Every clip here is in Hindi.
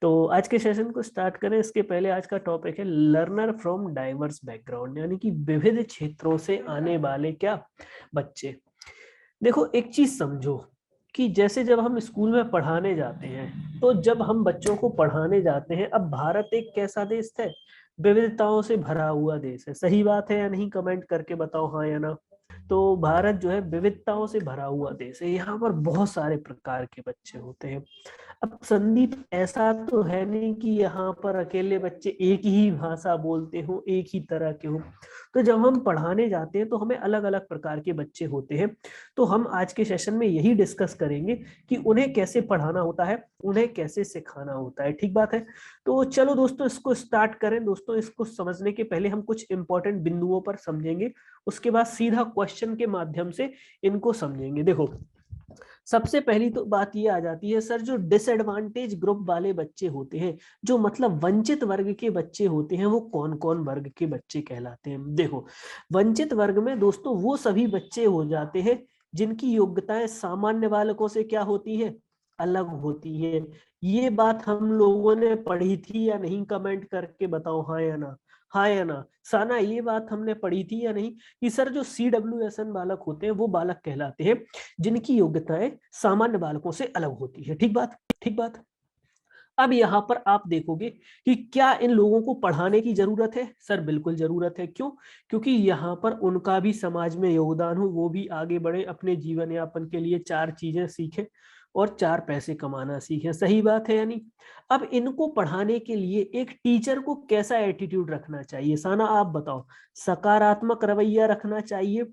तो आज के सेशन को स्टार्ट करें इसके पहले आज का टॉपिक है लर्नर फ्रॉम डाइवर्स बैकग्राउंड, यानी कि विविध क्षेत्रों से आने वाले क्या बच्चे। देखो एक चीज समझो कि जैसे जब हम स्कूल में पढ़ाने जाते हैं, तो जब हम बच्चों को पढ़ाने जाते हैं, अब भारत एक कैसा देश है, विविधताओं से भरा हुआ देश है। सही बात है या नहीं, कमेंट करके बताओ हाँ या ना। तो भारत जो है विविधताओं से भरा हुआ देश है, यहाँ पर बहुत सारे प्रकार के बच्चे होते हैं। अब संदीप ऐसा तो है नहीं कि यहाँ पर अकेले बच्चे एक ही भाषा बोलते हो, एक ही तरह के हो। तो जब हम पढ़ाने जाते हैं तो हमें अलग अलग प्रकार के बच्चे होते हैं। तो हम आज के सेशन में यही डिस्कस करेंगे कि उन्हें कैसे पढ़ाना होता है, उन्हें कैसे सिखाना होता है। ठीक बात है। तो चलो दोस्तों इसको स्टार्ट करें। दोस्तों इसको समझने के पहले हम कुछ इंपॉर्टेंट बिंदुओं पर समझेंगे, उसके बाद सीधा क्वेश्चन के माध्यम से इनको समझेंगे। देखो सबसे पहली तो बात ये आ जाती है, सर जो डिसएडवांटेज ग्रुप वाले बच्चे होते हैं, जो मतलब वंचित वर्ग के बच्चे होते हैं, वो कौन कौन वर्ग के बच्चे कहलाते हैं। देखो वंचित वर्ग में दोस्तों वो सभी बच्चे हो जाते हैं जिनकी योग्यताएं सामान्य बालकों से क्या होती है, अलग होती है। ये बात हम लोगों ने पढ़ी थी या नहीं, कमेंट करके बताओ हाँ या ना। हाँ या ना साना, ये बात हमने पढ़ी थी या नहीं कि सर जो CWSN बालक होते हैं वो बालक कहलाते हैं जिनकी योग्यताएं सामान्य बालकों से अलग होती है। ठीक बात, ठीक बात। अब यहाँ पर आप देखोगे कि क्या इन लोगों को पढ़ाने की जरूरत है, सर बिल्कुल जरूरत है। क्यों? क्योंकि यहाँ पर उनका भी समाज में योगदान हो, वो भी आगे बढ़े, अपने जीवन यापन के लिए चार चीजें सीखें और चार पैसे कमाना सीखें। सही बात है यानी। अब इनको पढ़ाने के लिए एक टीचर को कैसा एटीट्यूड रखना चाहिए, साना आप बताओ। सकारात्मक रवैया रखना चाहिए,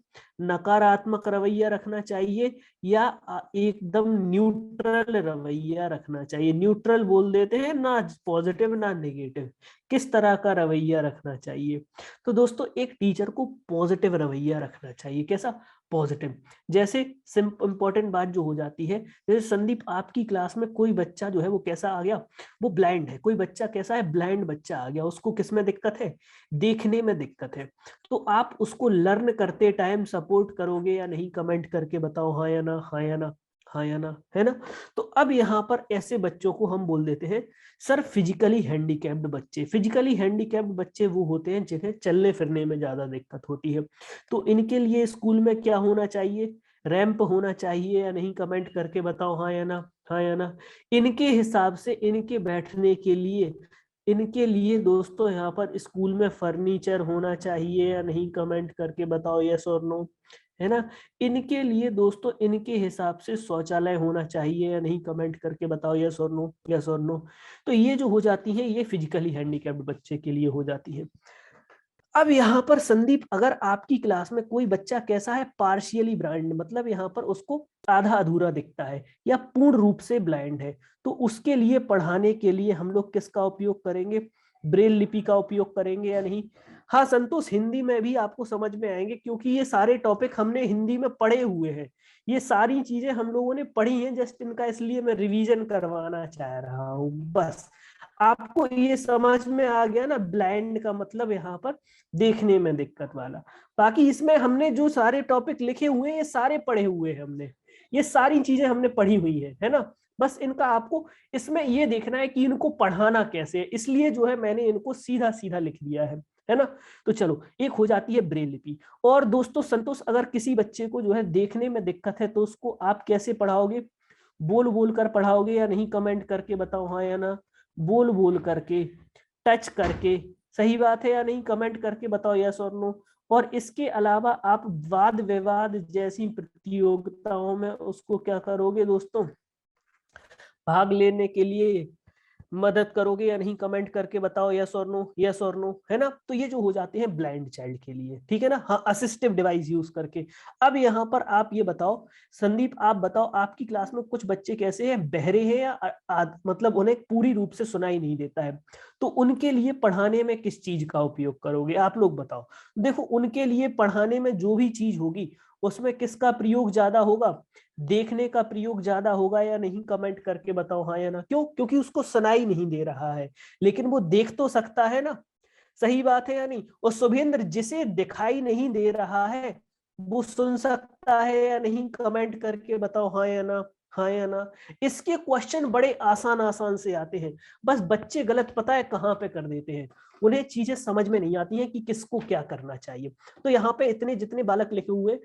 नकारात्मक रवैया रखना चाहिए, या एकदम न्यूट्रल रवैया रखना चाहिए। न्यूट्रल बोल देते हैं ना, पॉजिटिव ना नेगेटिव, किस तरह का रवैया रखना चाहिए। तो दोस्तों एक टीचर को पॉजिटिव रवैया रखना चाहिए। कैसा? पॉजिटिव। जैसे इंपॉर्टेंट बात जो हो जाती है, जैसे संदीप आपकी क्लास में कोई बच्चा जो है वो कैसा आ गया, वो ब्लाइंड है। कोई बच्चा कैसा है, ब्लाइंड बच्चा आ गया। उसको किस में दिक्कत है, देखने में दिक्कत है। तो आप उसको लर्न करते टाइम सपोर्ट करोगे या नहीं, कमेंट करके बताओ हाँ या ना, हाँ या ना, हाँ या ना, है ना। तो अब यहाँ पर ऐसे बच्चों को हम बोल देते हैं सर फिजिकली हैंडीकैप्ड बच्चे। फिजिकली हैंडीकैप्ड बच्चे वो होते हैं जिन्हें चलने फिरने में ज्यादा दिक्कत होती है। तो इनके लिए स्कूल में क्या होना चाहिए, रैंप होना चाहिए या नहीं, कमेंट करके बताओ हाँ या ना, हाँ या ना। इनके हिसाब से इनके बैठने के लिए, इनके लिए दोस्तों यहाँ पर स्कूल में फर्नीचर होना चाहिए या नहीं, कमेंट करके बताओ यस और नो, है ना। इनके लिए दोस्तों इनके हिसाब से शौचालय होना चाहिए या नहीं, कमेंट करके बताओ यस और नो, यस और नो। तो ये जो हो जाती है ये फिजिकली हैंडीकैप्ड बच्चे के लिए हो जाती है। अब यहाँ पर संदीप अगर आपकी क्लास में कोई बच्चा कैसा है, पार्शियली ब्लाइंड, मतलब यहाँ पर उसको आधा अधूरा दिखता है या पूर्ण रूप से ब्लाइंड है, तो उसके लिए पढ़ाने के लिए हम लोग किसका उपयोग करेंगे, ब्रेल लिपि का उपयोग करेंगे या नहीं। हाँ संतोष, हिंदी में भी आपको समझ में आएंगे क्योंकि ये सारे टॉपिक हमने हिंदी में पढ़े हुए हैं। ये सारी चीजें हम लोगों ने पढ़ी हैं, जस्ट इनका इसलिए मैं रिवीजन करवाना चाह रहा हूँ बस। आपको ये समझ में आ गया ना, ब्लाइंड का मतलब यहाँ पर देखने में दिक्कत वाला। बाकी इसमें हमने जो सारे टॉपिक लिखे हुए हैं ये सारे पढ़े हुए हैं हमने, ये सारी चीजें हमने पढ़ी हुई है ना। बस इनका आपको इसमें ये देखना है कि इनको पढ़ाना कैसे है, इसलिए जो है मैंने इनको सीधा सीधा लिख दिया है ना। तो चलो एक हो जाती है ब्रेल लिपि। और दोस्तों संतोष अगर किसी बच्चे को जो है देखने में दिक्कत है तो उसको आप कैसे पढ़ाओगे, बोल बोल कर पढ़ाओगे या नहीं, कमेंट करके बताओ हाँ या ना। बोल बोल करके, टच करके, सही बात है या नहीं, कमेंट करके बताओ यस और नो। और इसके अलावा आप वाद विवाद जैसी प्रतियोगिताओं में उसको क्या करोगे दोस्तों, भाग लेने के लिए मदद करोगे या नहीं, कमेंट करके बताओ यस और नो, यस और नो, है ना। तो ये जो हो जाते हैं ब्लाइंड चाइल्ड के लिए, ठीक है ना। हाँ असिस्टिव डिवाइस यूज करके। अब यहाँ पर आप ये बताओ संदीप, आप बताओ आपकी क्लास में कुछ बच्चे कैसे हैं, बहरे हैं या मतलब उन्हें पूरी रूप से सुनाई नहीं देता है, तो उनके लिए पढ़ाने में किस चीज का उपयोग करोगे, आप लोग बताओ। देखो उनके लिए पढ़ाने में जो भी चीज होगी उसमें किसका प्रयोग ज्यादा होगा, देखने का प्रयोग ज्यादा होगा या नहीं, कमेंट करके बताओ हाँ या ना। क्यों? क्योंकि उसको सुनाई नहीं दे रहा है, लेकिन वो देख तो सकता है ना। सही बात है या नहीं। और शुभेंद्र जिसे दिखाई नहीं दे रहा है वो सुन सकता है या नहीं, कमेंट करके बताओ हाँ या ना। हाँ या ना? इसके क्वेश्चन बड़े आसान आसान से आते हैं, बस बच्चे गलत पता है कहाँ पे कर देते हैं, उन्हें चीजें समझ में नहीं आती हैं कि किसको क्या करना चाहिए। तो यहाँ पे इतने जितने बालक लिखे हुए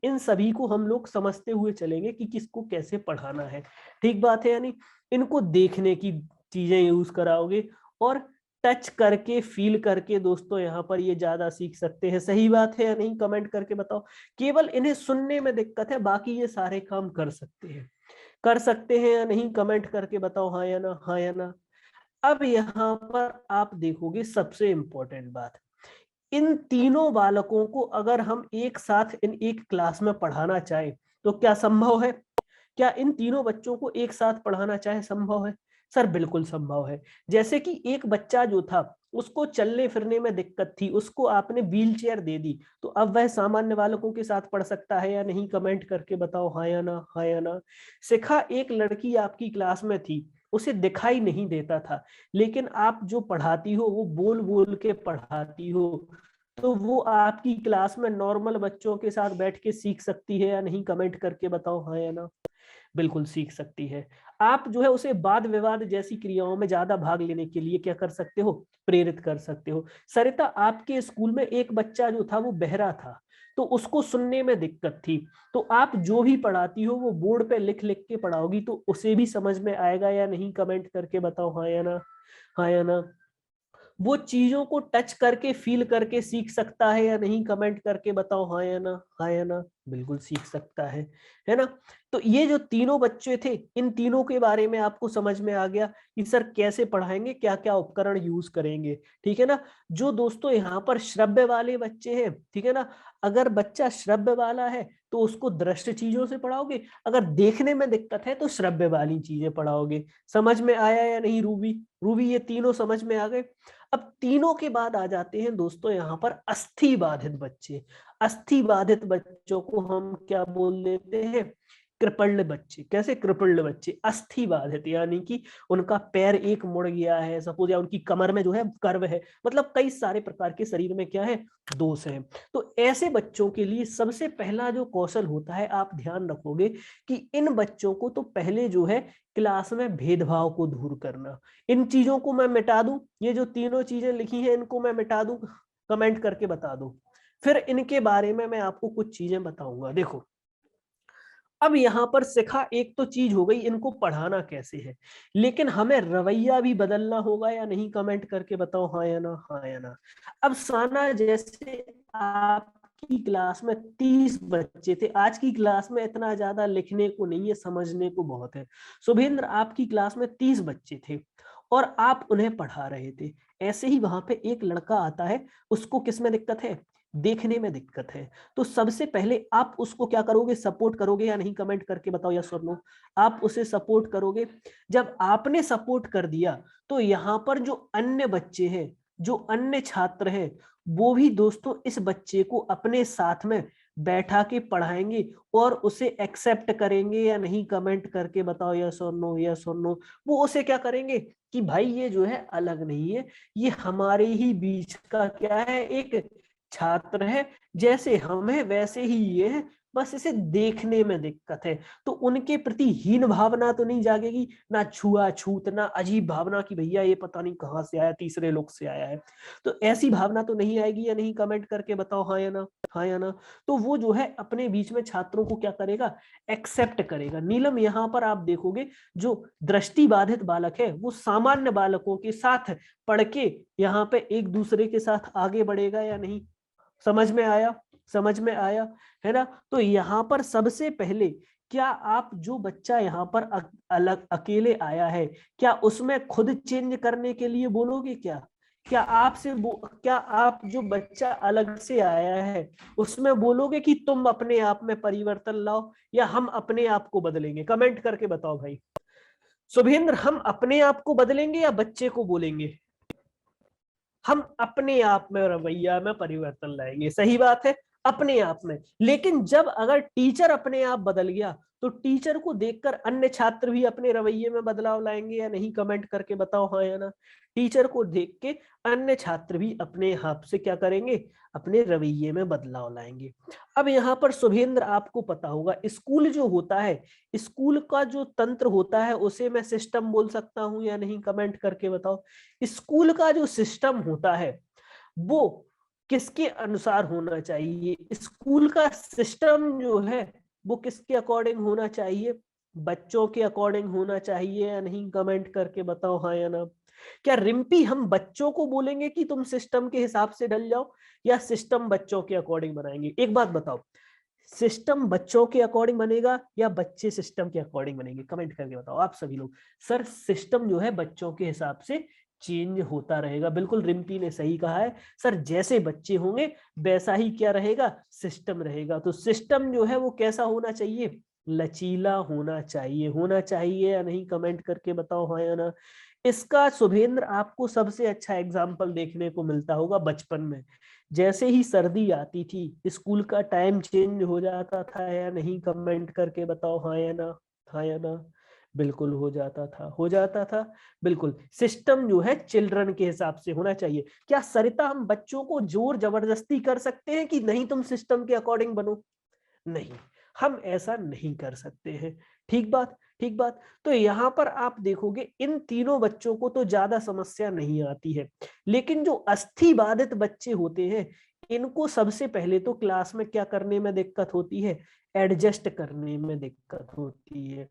इन सभी को हम लोग समझते हुए चलेंगे कि किसको कैसे पढ़ाना है। ठीक बात है, यानी इनको देखने की चीजें यूज कराओगे और टच करके फील करके दोस्तों यहाँ पर ये ज्यादा सीख सकते हैं। सही बात है या नहीं, कमेंट करके बताओ। केवल इन्हें सुनने में दिक्कत है, बाकी ये सारे काम कर सकते हैं। कर सकते हैं या नहीं, कमेंट करके बताओ हाँ या ना, हाँ या ना। अब यहाँ पर आप देखोगे सबसे इंपॉर्टेंट बात, इन तीनों बालकों को अगर हम एक साथ इन एक क्लास में पढ़ाना चाहें तो क्या संभव है? क्या इन तीनों बच्चों को एक साथ पढ़ाना चाहे संभव है? सर बिल्कुल संभव है। जैसे कि एक बच्चा जो था उसको चलने फिरने में दिक्कत थी, उसको आपने व्हील चेयर दे दी, तो अब वह सामान्य बालकों के साथ पढ़ सकता है या नहीं, कमेंट करके बताओ हाँ या ना, हाँ या ना। शिखा एक लड़की आपकी क्लास में थी, उसे दिखाई नहीं देता था, लेकिन आप जो पढ़ाती हो वो बोल बोल के पढ़ाती हो, तो वो आपकी क्लास में नॉर्मल बच्चों के साथ बैठ के सीख सकती है या नहीं, कमेंट करके बताओ हाँ या ना। बिल्कुल सीख सकती है। आप जो है उसे वाद विवाद जैसी क्रियाओं में ज्यादा भाग लेने के लिए क्या कर सकते हो, प्रेरित कर सकते हो। सरिता आपके स्कूल में एक बच्चा जो था वो बहरा था, तो उसको सुनने में दिक्कत थी, तो आप जो भी पढ़ाती हो वो बोर्ड पे लिख लिख के पढ़ाओगी, तो उसे भी समझ में आएगा या नहीं, कमेंट करके बताओ हाँ या ना, हाँ या ना। वो चीजों को टच करके फील करके सीख सकता है या नहीं, कमेंट करके बताओ हाँ या ना, हाँ या ना। बिल्कुल सीख सकता है ना? तो ये जो तीनों बच्चे थे, इन तीनों के बारे में आपको समझ में आ गया कि सर कैसे पढ़ाएंगे, क्या क्या उपकरण यूज करेंगे। ठीक है ना? जो दोस्तों यहाँ पर श्रव्य वाले बच्चे हैं, ठीक है ना, अगर बच्चा श्रव्य वाला है तो उसको दृश्य चीजों से पढ़ाओगे, अगर देखने में दिक्कत है तो श्रव्य वाली चीजें पढ़ाओगे। समझ में आया या नहीं रूबी? रूबी ये तीनों समझ में आ गए? अब तीनों के बाद आ जाते हैं दोस्तों यहाँ पर अस्थि बाधित बच्चे। अस्थि बाधित बच्चों को हम क्या बोल देते हैं, कृपल्ड बच्चे। कैसे कृपल्ड बच्चे? अस्थि बाधित यानी कि उनका पैर एक मुड़ गया है सपोज, या उनकी कमर में जो है कर्व है, मतलब कई सारे प्रकार के शरीर में क्या है, दोष है। तो ऐसे बच्चों के लिए सबसे पहला जो कौशल होता है, आप ध्यान रखोगे कि इन बच्चों को तो पहले जो है क्लास में भेदभाव को दूर करना। इन चीजों को मैं मिटा दूं, ये जो तीनों चीजें लिखी हैं इनको मैं मिटा दूं, कमेंट करके बता दो। फिर इनके बारे में मैं आपको कुछ चीजें बताऊंगा। देखो अब यहाँ पर सिखा एक तो चीज हो गई, इनको पढ़ाना कैसे है, लेकिन हमें रवैया भी बदलना होगा या नहीं, कमेंट करके बताओ हाँ या ना, हाँ या ना। अब साना जैसे आपकी क्लास में 30 बच्चे थे, आज की क्लास में इतना ज्यादा लिखने को नहीं है, समझने को बहुत है। शुभेंद्र आपकी क्लास में 30 बच्चे थे और आप उन्हें पढ़ा रहे थे, ऐसे ही वहां पे एक लड़का आता है, उसको किस में दिक्कत है, देखने में दिक्कत है। तो सबसे पहले आप उसको क्या करोगे, सपोर्ट करोगे या नहीं, कमेंट करके बताओ यस और नो। आप उसे सपोर्ट करोगे। जब आपने सपोर्ट कर दिया तो यहाँ पर जो अन्य बच्चे हैं, जो अन्य छात्र हैं, वो भी दोस्तों इस बच्चे को अपने साथ में बैठा के पढ़ाएंगे और उसे एक्सेप्ट करेंगे या नहीं, कमेंट करके बताओ यस और नो, यस और नो। वो उसे क्या करेंगे कि भाई ये जो है अलग नहीं है, ये हमारे ही बीच का क्या है, एक छात्र है, जैसे हम है वैसे ही ये है, बस इसे देखने में दिक्कत है। तो उनके प्रति हीन भावना तो नहीं जागेगी, ना छुआछूत, ना अजीब भावना कि भैया ये पता नहीं कहाँ से आया, तीसरे लोग से आया है, तो ऐसी भावना तो नहीं आएगी या नहीं, कमेंट करके बताओ हाँ या ना, हाँ या ना। तो वो जो है अपने बीच में छात्रों को क्या करेगा, एक्सेप्ट करेगा। नीलम यहाँ पर आप देखोगे जो दृष्टि बाधित बालक है वो सामान्य बालकों के साथ पढ़ के यहाँ पे एक दूसरे के साथ आगे बढ़ेगा या नहीं, समझ में आया, समझ में आया, है ना? तो यहाँ पर सबसे पहले क्या आप जो बच्चा यहाँ पर अलग अकेले आया है, क्या उसमें खुद चेंज करने के लिए बोलोगे क्या? क्या आपसे क्या आप जो बच्चा अलग से आया है उसमें बोलोगे कि तुम अपने आप में परिवर्तन लाओ, या हम अपने आप को बदलेंगे, कमेंट करके बताओ भाई। शुभेंद्र हम अपने आप को बदलेंगे या बच्चे को बोलेंगे? हम अपने आप में रवैया में परिवर्तन लाएंगे, सही बात है। अपने आप में। लेकिन जब अगर टीचर अपने आप बदल गया तो टीचर को देखकर अन्य छात्र भी अपने रवैये में बदलाव लाएंगे या नहीं, कमेंट करके बताओ हाँ या ना। टीचर को देख के अन्य छात्र भी अपने आप से क्या करेंगे, अपने रवैये में बदलाव लाएंगे। अब यहाँ पर शुभेंद्र आपको पता होगा, स्कूल जो होता है, स्कूल का जो तंत्र होता है उसे मैं सिस्टम बोल सकता हूं या नहीं, कमेंट करके बताओ। स्कूल का जो सिस्टम होता है वो किसके अनुसार होना चाहिए, स्कूल का सिस्टम जो है वो किसके अकॉर्डिंग होना चाहिए, बच्चों के अकॉर्डिंग होना चाहिए या नहीं, कमेंट करके बताओ हाँ या ना। क्या रिम्पी हम बच्चों को बोलेंगे कि तुम सिस्टम के हिसाब से ढल जाओ, या सिस्टम बच्चों के अकॉर्डिंग बनाएंगे? एक बात बताओ, सिस्टम बच्चों के अकॉर्डिंग बनेगा या बच्चे सिस्टम के अकॉर्डिंग बनेंगे, कमेंट करके बताओ आप सभी लोग। सर सिस्टम जो है बच्चों के हिसाब से चेंज होता रहेगा, बिल्कुल रिम्पी ने सही कहा है सर, जैसे बच्चे होंगे वैसा ही क्या रहेगा, सिस्टम रहेगा। तो सिस्टम जो है वो कैसा होना चाहिए, लचीला होना चाहिए या नहीं, कमेंट करके बताओ हाँ या ना। इसका शुभेंद्र आपको सबसे अच्छा एग्जाम्पल देखने को मिलता होगा बचपन में, जैसे ही सर्दी आती थी स्कूल का टाइम चेंज हो जाता था या नहीं, कमेंट करके बताओ हाँ या ना, हाँ या ना। बिल्कुल हो जाता था। बिल्कुल सिस्टम जो है चिल्ड्रन के हिसाब से होना चाहिए। क्या सरिता हम बच्चों को जोर जबरदस्ती कर सकते हैं कि नहीं तुम सिस्टम के अकॉर्डिंग बनो? नहीं, हम ऐसा नहीं कर सकते हैं। ठीक बात, ठीक बात। तो यहाँ पर आप देखोगे इन तीनों बच्चों को तो ज्यादा समस्या नहीं आती है, लेकिन जो अस्थि बाधित बच्चे होते हैं इनको सबसे पहले तो क्लास में क्या करने में दिक्कत होती है, एडजस्ट करने में दिक्कत होती है।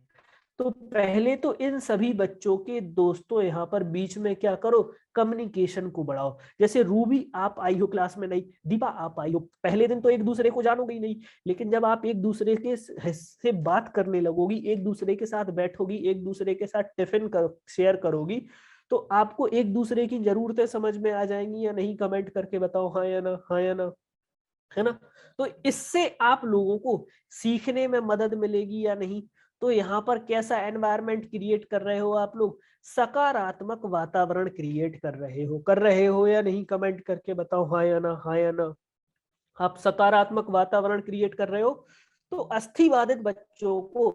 तो पहले तो इन सभी बच्चों के दोस्तों यहाँ पर बीच में क्या करो, कम्युनिकेशन को बढ़ाओ। जैसे रूबी आप आई हो क्लास में, नहीं दीपा आप आई हो, पहले दिन तो एक दूसरे को जानोगे ही नहीं, लेकिन जब आप एक दूसरे के से बात करने लगोगी, एक दूसरे के साथ बैठोगी, एक दूसरे के साथ टिफिन शेयर करोगी, तो आपको एक दूसरे की जरूरतें समझ में आ जाएंगी या नहीं, कमेंट करके बताओ हाँ या ना, हाँ या ना, है ना। तो इससे आप लोगों को सीखने में मदद मिलेगी या नहीं। तो यहाँ पर कैसा एनवायरनमेंट क्रिएट कर रहे हो आप लोग, सकारात्मक वातावरण क्रिएट कर रहे हो या नहीं, कमेंट करके बताओ हाँ या ना, हाँ या ना। आप सकारात्मक वातावरण क्रिएट कर रहे हो। तो अस्थिबाधित बच्चों को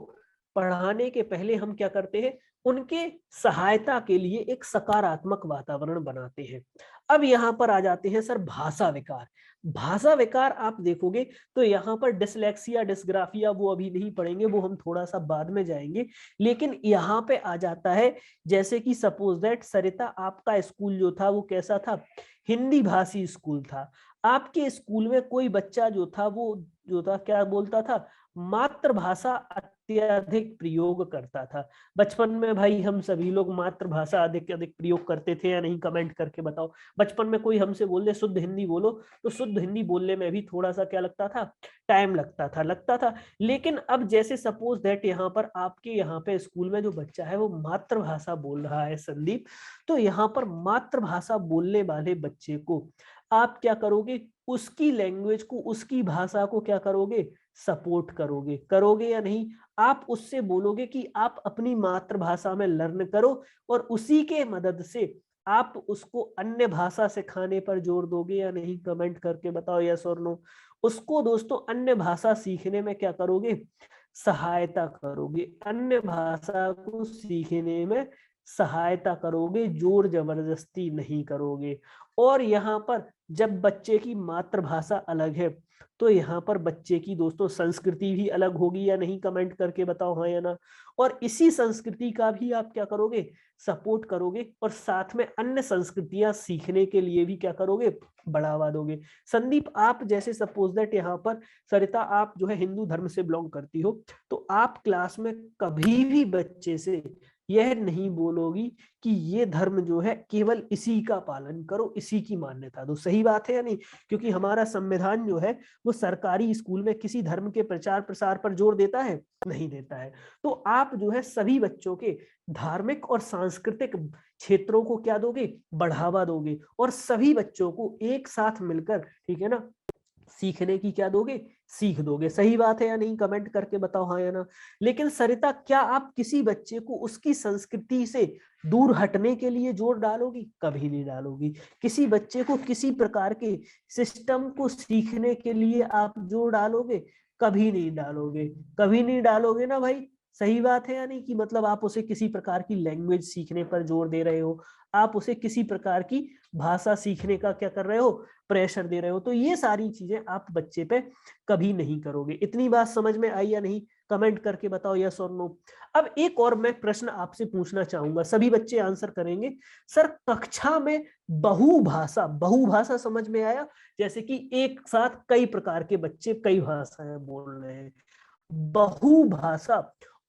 पढ़ाने के पहले हम क्या करते हैं, उनके सहायता के लिए एक सकारात्मक वातावरण बनाते हैं। अब यहाँ पर आ जाते हैं सर भाषा विकार। भाषा विकार आप देखोगे तो यहाँ पर डिसलेक्सिया डिस्ग्राफिया वो अभी नहीं पढ़ेंगे, वो हम थोड़ा सा बाद में जाएंगे। लेकिन यहाँ पे आ जाता है, जैसे कि सपोज दैट सरिता आपका स्कूल जो था वो कैसा था, हिंदी भाषी स्कूल था। आपके स्कूल में कोई बच्चा जो था वो जो था क्या बोलता था, मातृभाषा अत्यधिक प्रयोग करता था। बचपन में भाई हम सभी लोग मातृभाषा अधिक अधिक प्रयोग करते थे या नहीं, कमेंट करके बताओ। बचपन में कोई हमसे बोल दे शुद्ध हिंदी बोलो, तो शुद्ध हिंदी बोलने में भी थोड़ा सा क्या लगता था, टाइम लगता था। लेकिन अब जैसे सपोज दैट यहाँ पर आपके यहाँ पे स्कूल में जो बच्चा है वो मातृभाषा बोल रहा है संदीप, तो यहाँ पर मातृभाषा बोलने वाले बच्चे को आप क्या करोगे, उसकी लैंग्वेज को, उसकी भाषा को क्या करोगे, सपोर्ट करोगे या नहीं। आप उससे बोलोगे कि आप अपनी मातृभाषा में लर्न करो, और उसी के मदद से आप उसको अन्य भाषा सिखाने पर जोर दोगे या नहीं, कमेंट करके बताओ यस और नो। उसको दोस्तों अन्य भाषा सीखने में क्या करोगे, सहायता करोगे, अन्य भाषा को सीखने में सहायता करोगे, जोर जबरदस्ती नहीं करोगे। और यहाँ पर जब बच्चे की मातृभाषा अलग है तो यहाँ पर बच्चे की दोस्तों संस्कृति भी अलग होगी या नहीं, कमेंट करके बताओ हाँ या ना। और इसी संस्कृति का भी आप क्या करोगे, सपोर्ट करोगे, और साथ में अन्य संस्कृतियां सीखने के लिए भी क्या करोगे, बढ़ावा दोगे। संदीप आप जैसे सपोज दैट यहाँ पर सरिता आप जो है हिंदू धर्म से बिलोंग करती हो, तो आप क्लास में कभी भी बच्चे से यह नहीं बोलोगी कि ये धर्म जो है केवल इसी का पालन करो, इसी की मान्यता दो। सही बात है या नहीं? क्योंकि हमारा संविधान जो है वो सरकारी स्कूल में किसी धर्म के प्रचार प्रसार पर जोर देता है, नहीं देता है। तो आप जो है सभी बच्चों के धार्मिक और सांस्कृतिक क्षेत्रों को क्या दोगे, बढ़ावा दोगे, और सभी बच्चों को एक साथ मिलकर, ठीक है ना, सीखने की क्या दोगे, सीख दोगे। सही बात है या नहीं, कमेंट करके बताओ हाँ या ना। लेकिन सरिता, क्या आप किसी बच्चे को उसकी संस्कृति से दूर हटने के लिए जोर डालोगी? कभी नहीं डालोगी। किसी बच्चे को किसी प्रकार के सिस्टम को सीखने के लिए आप जोर डालोगे? कभी नहीं डालोगे। कभी नहीं डालोगे ना भाई। सही बात है या नहीं, कि मतलब आप उसे किसी प्रकार की लैंग्वेज सीखने पर जोर दे रहे हो, आप उसे किसी प्रकार की भाषा सीखने का क्या कर रहे हो, प्रेशर दे रहे हो। तो ये सारी चीजें आप बच्चे पे कभी नहीं करोगे। इतनी बात समझ में आई या नहीं, कमेंट करके बताओ यस और नो। अब एक और मैं प्रश्न आपसे पूछना चाहूंगा, सभी बच्चे आंसर करेंगे। सर, कक्षा में बहुभाषा, बहुभाषा समझ में आया? जैसे कि एक साथ कई प्रकार के बच्चे कई भाषाएं बोल रहे हैं। बहुभाषा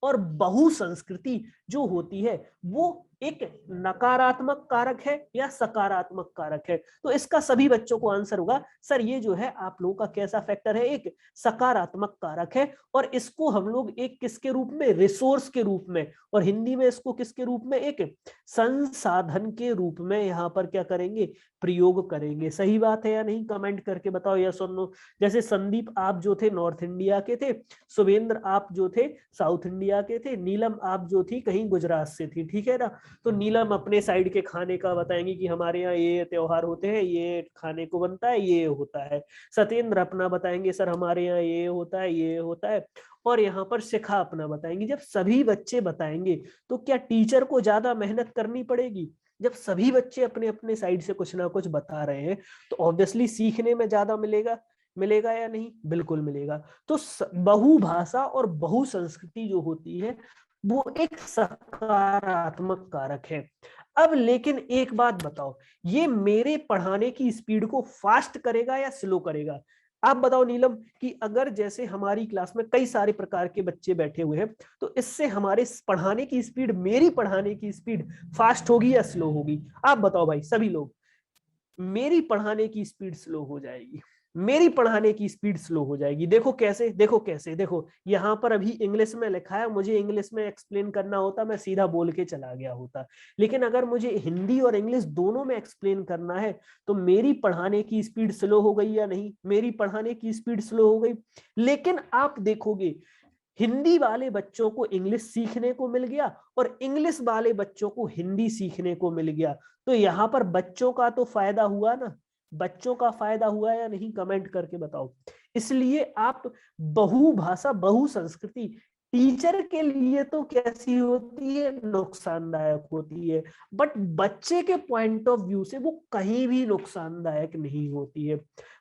और बहुसंस्कृति जो होती है वो एक नकारात्मक कारक है या सकारात्मक कारक है? तो इसका सभी बच्चों को आंसर होगा, सर ये जो है आप लोगों का कैसा फैक्टर है, एक सकारात्मक कारक है। और इसको हम लोग एक किसके रूप में, रिसोर्स के रूप में, और हिंदी में इसको किसके रूप में, एक संसाधन के रूप में यहाँ पर क्या करेंगे, प्रयोग करेंगे। सही बात है या नहीं, कमेंट करके बताओ यस और नो। जैसे संदीप आप जो थे नॉर्थ इंडिया के थे, शुभेंद्र आप जो थे साउथ इंडिया के थे, नीलम आप जो थी कहीं गुजरात से थी, ठीक है ना। तो नीलम अपने साइड के खाने का बताएंगी कि हमारे यहाँ ये त्योहार होते हैं, ये खाने को बनता है, ये होता है। सत्येंद्र अपना बताएंगे, सर हमारे यहाँ ये होता है, ये होता है। और यहाँ पर शिखा अपना बताएंगी। जब सभी बच्चे बताएंगे तो क्या टीचर को ज्यादा मेहनत करनी पड़ेगी? जब सभी बच्चे अपने अपने साइड से कुछ ना कुछ बता रहे हैं तो ऑब्वियसली सीखने में ज्यादा मिलेगा। मिलेगा या नहीं? बिल्कुल मिलेगा। तो बहुभाषा और बहुसंस्कृति जो होती है वो एक सकारात्मक कारक है। अब लेकिन एक बात बताओ, ये मेरे पढ़ाने की स्पीड को फास्ट करेगा या स्लो करेगा? आप बताओ नीलम, कि अगर जैसे हमारी क्लास में कई सारे प्रकार के बच्चे बैठे हुए हैं तो इससे हमारे पढ़ाने की स्पीड, मेरी पढ़ाने की स्पीड फास्ट होगी या स्लो होगी? आप बताओ भाई सभी लोग। मेरी पढ़ाने की स्पीड स्लो हो जाएगी। मेरी पढ़ाने की स्पीड स्लो हो जाएगी। देखो कैसे, देखो कैसे, देखो यहाँ पर अभी इंग्लिश में लिखा है, मुझे इंग्लिश में एक्सप्लेन करना होता मैं सीधा बोल के चला गया होता। लेकिन अगर मुझे हिंदी और इंग्लिश दोनों में एक्सप्लेन करना है तो मेरी पढ़ाने की स्पीड स्लो हो गई या नहीं? मेरी पढ़ाने की स्पीड स्लो हो गई। लेकिन आप देखोगे हिंदी वाले बच्चों को इंग्लिश सीखने को मिल गया और इंग्लिश वाले बच्चों को हिंदी सीखने को मिल गया। तो यहाँ पर बच्चों का तो फायदा हुआ ना। बच्चों का फायदा हुआ या नहीं, कमेंट करके बताओ। इसलिए आप बहुभाषा बहुसंस्कृति टीचर के लिए तो कैसी होती है, नुकसानदायक होती है। बट बच्चे के पॉइंट ऑफ व्यू से वो कहीं भी नुकसानदायक नहीं होती है।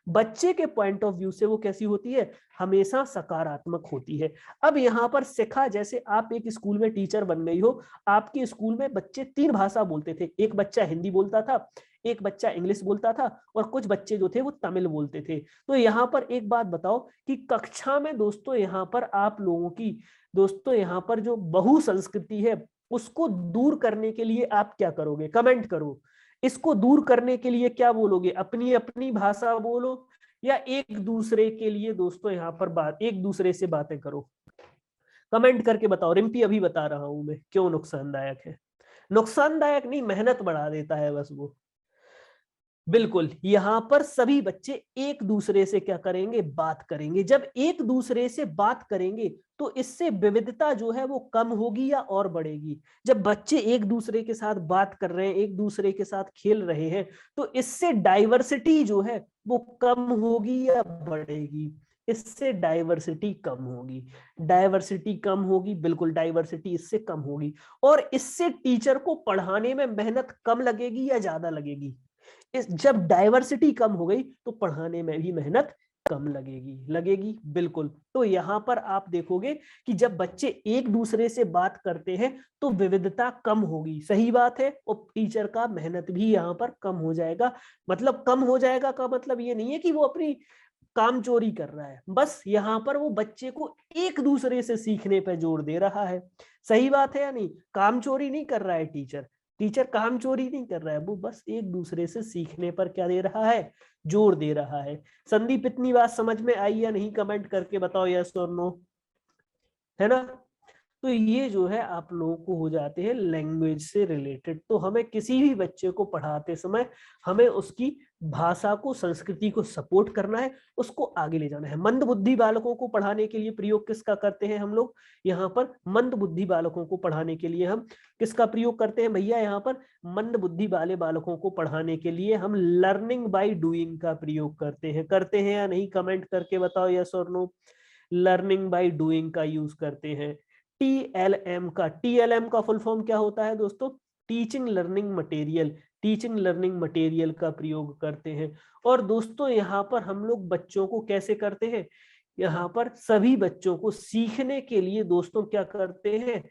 बच्चे के पॉइंट ऑफ व्यू से वो कैसी होती है, हमेशा सकारात्मक होती है। अब यहाँ पर सिखा, जैसे आप एक स्कूल में टीचर बन गई हो, आपके स्कूल में बच्चे 3 भाषा बोलते थे, एक बच्चा हिंदी बोलता था, एक बच्चा इंग्लिश बोलता था और कुछ बच्चे जो थे वो तमिल बोलते थे। तो यहाँ पर एक बात बताओ कि कक्षा में दोस्तों यहाँ पर आप लोगों की, दोस्तों यहाँ पर जो बहुसंस्कृति है उसको दूर करने के लिए आप क्या करोगे, कमेंट करो। इसको दूर करने के लिए क्या बोलोगे, अपनी अपनी भाषा बोलो या एक दूसरे के लिए दोस्तों यहाँ पर बात, एक दूसरे से बातें करो? कमेंट करके बताओ। रिम्पी अभी बता रहा हूं मैं क्यों नुकसानदायक है। नुकसानदायक नहीं, मेहनत बढ़ा देता है बस वो। बिल्कुल, यहां पर सभी बच्चे एक दूसरे से क्या करेंगे, बात करेंगे। जब एक दूसरे से बात करेंगे तो इससे विविधता जो है वो कम होगी या और बढ़ेगी? जब बच्चे एक दूसरे के साथ बात कर रहे हैं, एक दूसरे के साथ खेल रहे हैं, तो इससे डाइवर्सिटी जो है वो कम होगी या बढ़ेगी? इससे डाइवर्सिटी कम होगी। डाइवर्सिटी कम होगी, बिल्कुल डाइवर्सिटी इससे कम होगी। और इससे टीचर को पढ़ाने में मेहनत कम लगेगी या ज्यादा लगेगी? जब डाइवर्सिटी कम हो गई तो पढ़ाने में भी मेहनत कम लगेगी। लगेगी, बिल्कुल। तो यहाँ पर आप देखोगे कि जब बच्चे एक दूसरे से बात करते हैं तो विविधता कम होगी। सही बात है। और टीचर का मेहनत भी यहाँ पर कम हो जाएगा। मतलब कम हो जाएगा का मतलब ये नहीं है कि वो अपनी काम चोरी कर रहा है, बस यहाँ पर वो बच्चे को एक दूसरे से सीखने पर जोर दे रहा है। सही बात है या नहीं? काम चोरी नहीं कर रहा है टीचर। टीचर काम चोरी नहीं कर रहा है, वो बस एक दूसरे से सीखने पर क्या दे रहा है, जोर दे रहा है। संदीप, इतनी बात समझ में आई या नहीं, कमेंट करके बताओ यस और नो, है ना। तो ये जो है आप लोगों को हो जाते हैं लैंग्वेज से रिलेटेड। तो हमें किसी भी बच्चे को पढ़ाते समय हमें उसकी भाषा को, संस्कृति को सपोर्ट करना है, उसको आगे ले जाना है। मंद बुद्धि बालकों को पढ़ाने के लिए प्रयोग किसका करते हैं हम लोग? यहाँ पर मंद बुद्धि बालकों को पढ़ाने के लिए हम किसका प्रयोग करते हैं भैया? यहाँ पर मंद बुद्धि वाले बालकों को पढ़ाने के लिए हम लर्निंग बाय डूइंग का प्रयोग करते हैं या नहीं? कमेंट करके बताओ यस और नो। लर्निंग बाय डूइंग का यूज करते हैं। टीएलएम का फुल फॉर्म क्या होता है दोस्तों? Teaching learning material. Teaching learning material का प्रयोग करते हैं। और दोस्तों यहाँ पर हम लोग बच्चों को कैसे करते हैं? यहाँ पर सभी बच्चों को सीखने के लिए दोस्तों क्या करते हैं?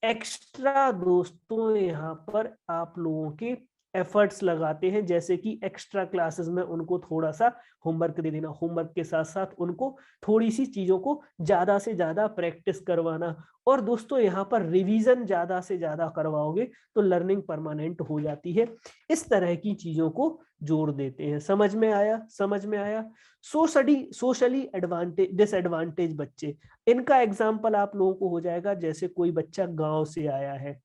एक्स्ट्रा दोस्तों यहाँ पर आप लोगों के एफर्ट्स लगाते हैं, जैसे कि एक्स्ट्रा क्लासेस में उनको थोड़ा सा होमवर्क दे देना, होमवर्क के साथ साथ उनको थोड़ी सी चीजों को ज्यादा से ज्यादा प्रैक्टिस करवाना। और दोस्तों यहाँ पर रिवीजन ज्यादा से ज्यादा करवाओगे तो लर्निंग परमानेंट हो जाती है। इस तरह की चीजों को जोड़ देते हैं। समझ में आया? समझ में आया? सोशली एडवांटेज डिसएडवांटेज बच्चे, इनका एग्जाम्पल आप लोगों को हो जाएगा। जैसे कोई बच्चा गांव से आया है,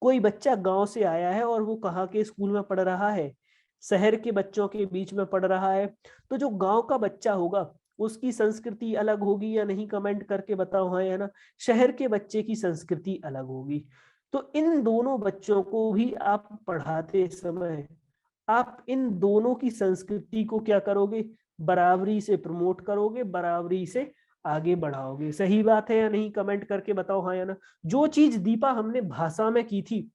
कोई बच्चा गांव से आया है और वो कहाँ के स्कूल में पढ़ रहा है? शहर के बच्चों के बीच में पढ़ रहा है। तो जो गांव का बच्चा होगा उसकी संस्कृति अलग होगी या नहीं? कमेंट करके बताओ हाँ या ना। शहर के बच्चे की संस्कृति अलग होगी। तो इन दोनों बच्चों को भी आप पढ़ाते समय आप इन दोनों की संस्कृति को क्या करोगे? बराबरी से प्रमोट करोगे, बराबरी से आगे बढ़ाओगे। सही बात है या नहीं? कमेंट करके बताओ हाँ या ना। जो चीज दीपा हमने भाषा में की थी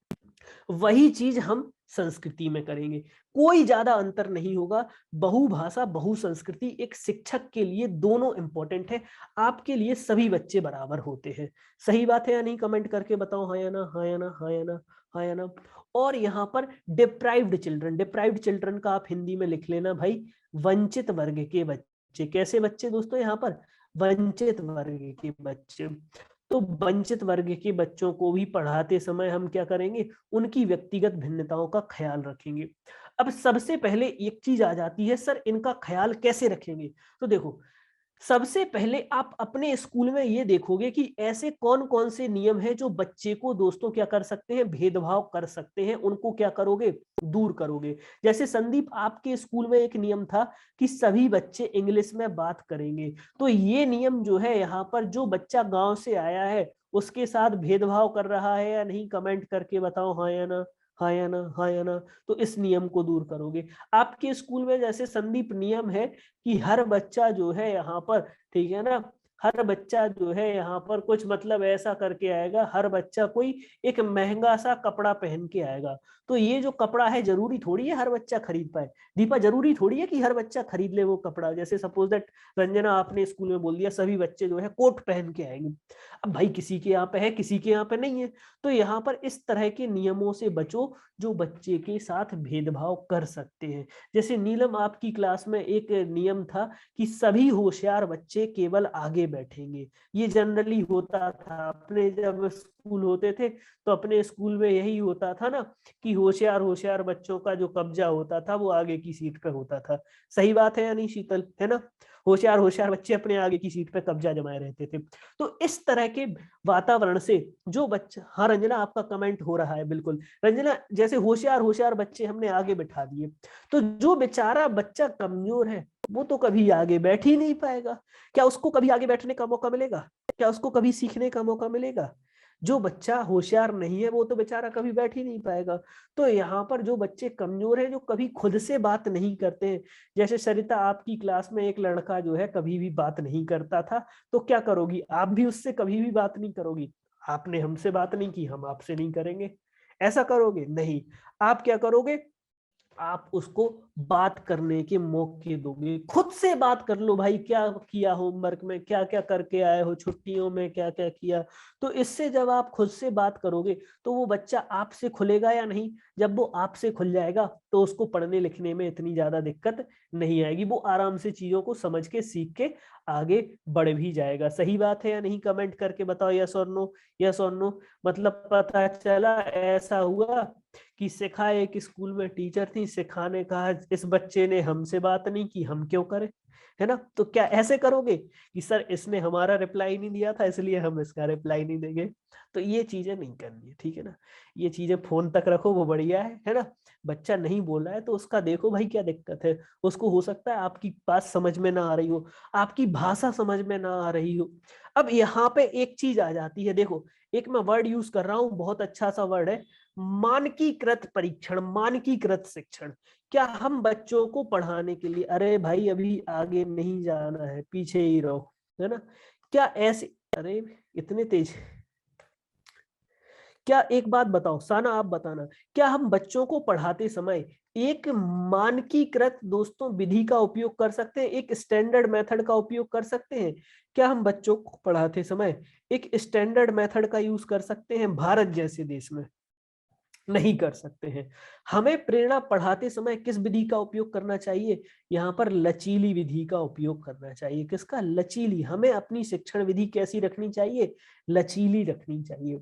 वही चीज हम संस्कृति में करेंगे, कोई ज्यादा अंतर नहीं होगा। बहुभाषा बहु संस्कृति एक शिक्षक के लिए दोनों इंपॉर्टेंट है, आपके लिए सभी बच्चे बराबर होते हैं। सही बात है या नहीं? कमेंट करके बताओ हाँ या ना, हाँ या ना, हाँ या ना, हाँ या ना। और यहाँ पर डिप्राइव्ड चिल्ड्रन का आप हिंदी में लिख लेना भाई, वंचित वर्ग के बच्चे। कैसे बच्चे दोस्तों? यहाँ पर वंचित वर्ग के बच्चे। तो वंचित वर्ग के बच्चों को भी पढ़ाते समय हम क्या करेंगे? उनकी व्यक्तिगत भिन्नताओं का ख्याल रखेंगे। अब सबसे पहले एक चीज आ जाती है, सर इनका ख्याल कैसे रखेंगे? तो देखो, सबसे पहले आप अपने स्कूल में ये देखोगे कि ऐसे कौन कौन से नियम हैं जो बच्चे को दोस्तों क्या कर सकते हैं? भेदभाव कर सकते हैं। उनको क्या करोगे? दूर करोगे। जैसे संदीप, आपके स्कूल में एक नियम था कि सभी बच्चे इंग्लिश में बात करेंगे। तो ये नियम जो है यहाँ पर, जो बच्चा गांव से आया है उसके साथ भेदभाव कर रहा है या नहीं? कमेंट करके बताओ हाँ या ना, हाँ या ना, हाँ या ना। तो इस नियम को दूर करोगे। आपके स्कूल में जैसे संदीप नियम है कि हर बच्चा जो है यहाँ पर, ठीक है ना, हर बच्चा जो है यहाँ पर कुछ मतलब ऐसा करके आएगा, हर बच्चा कोई एक महंगा सा कपड़ा पहन के आएगा। तो ये जो कपड़ा है जरूरी थोड़ी है हर बच्चा खरीद पाए। दीपा, जरूरी थोड़ी है कि हर बच्चा खरीद ले वो कपड़ा। जैसे सपोज दैट रंजना, आपने स्कूल में बोल दिया सभी बच्चे जो है कोट पहन के आएंगे। अब भाई किसी के यहाँ पे है, किसी के यहाँ पे नहीं है। तो यहाँ पर इस तरह के नियमों से बचो जो बच्चे के साथ भेदभाव कर सकते हैं। जैसे नीलम, आपकी क्लास में एक नियम था कि सभी होशियार बच्चे केवल आगे बैठेंगे। ये जनरली होता था अपने जब स्कूल होते थे, तो अपने स्कूल में यही होता था ना कि होशियार होशियार बच्चों का जो कब्जा होता था वो आगे की सीट पे होता था। सही बात है या नहीं शीतल? है ना, होशियार होशियार बच्चे अपने आगे की सीट पे कब्जा जमाए रहते थे। तो इस तरह के वातावरण से जो बच्चा, हाँ रंजना आपका कमेंट हो रहा है, बिल्कुल रंजना, जैसे होशियार होशियार बच्चे हमने आगे बिठा दिए, तो जो बेचारा बच्चा कमजोर है वो तो कभी आगे बैठ ही नहीं पाएगा। क्या उसको कभी आगे बैठने का मौका मिलेगा? क्या उसको कभी सीखने का मौका मिलेगा? जो बच्चा होशियार नहीं है वो तो बेचारा कभी बैठ ही नहीं पाएगा। तो यहाँ पर जो बच्चे कमजोर हैं, जो कभी खुद से बात नहीं करते हैं, जैसे सरिता आपकी क्लास में एक लड़का जो है कभी भी बात नहीं करता था, तो क्या करोगी? आप भी उससे कभी भी बात नहीं करोगी। आपने हमसे बात नहीं की, हम आपसे नहीं करेंगे, ऐसा करोगे? नहीं। आप क्या करोगे? आप उसको बात करने के मौके दोगे। खुद से बात कर लो भाई, क्या किया होमवर्क में, क्या क्या करके आए हो, छुट्टियों में क्या क्या किया। तो इससे जब आप खुद से बात करोगे तो वो बच्चा आपसे खुलेगा या नहीं? जब वो आपसे खुल जाएगा तो उसको पढ़ने लिखने में इतनी ज्यादा दिक्कत नहीं आएगी, वो आराम से चीजों को समझ के सीख के आगे बढ़ भी जाएगा। सही बात है या नहीं? कमेंट करके बताओ यस और नो, यस और नो। मतलब पता चला ऐसा हुआ कि सिखा, एक स्कूल में टीचर थी, सिखाने कहा इस बच्चे ने हमसे बात नहीं की, हम क्यों करें, है ना। तो क्या ऐसे करोगे कि सर इसने हमारा रिप्लाई नहीं दिया था इसलिए हम इसका रिप्लाई नहीं देंगे। तो ये चीजें नहीं करनी है, ठीक है ना। ये चीजें फोन तक रखो, वो बढ़िया है ना। बच्चा नहीं बोल रहा है तो उसका देखो भाई क्या दिक्कत है। उसको हो सकता है आपकी बात समझ में ना आ रही हो, आपकी भाषा समझ में ना आ रही हो। अब यहाँ पे एक चीज आ जाती है, देखो एक मैं वर्ड यूज कर रहा हूँ, बहुत अच्छा सा वर्ड है, मानकीकृत परीक्षण, मानकीकृत शिक्षण। क्या हम बच्चों को पढ़ाने के लिए, अरे भाई अभी आगे नहीं जाना है, पीछे ही रहो, है ना। क्या ऐसे, अरे इतने तेज, क्या एक बात बताओ साना, आप बताना, क्या हम बच्चों को पढ़ाते समय एक मानकीकृत दोस्तों विधि का उपयोग कर सकते हैं, एक स्टैंडर्ड मेथड का उपयोग कर सकते हैं? क्या हम बच्चों को पढ़ाते समय एक स्टैंडर्ड मेथड का यूज कर सकते हैं भारत जैसे देश में? नहीं कर सकते हैं। हमें प्रेरणा पढ़ाते समय किस विधि का उपयोग करना चाहिए? यहाँ पर लचीली विधि का उपयोग करना चाहिए। किसका? लचीली। हमें अपनी शिक्षण विधि कैसी रखनी चाहिए? लचीली रखनी चाहिए।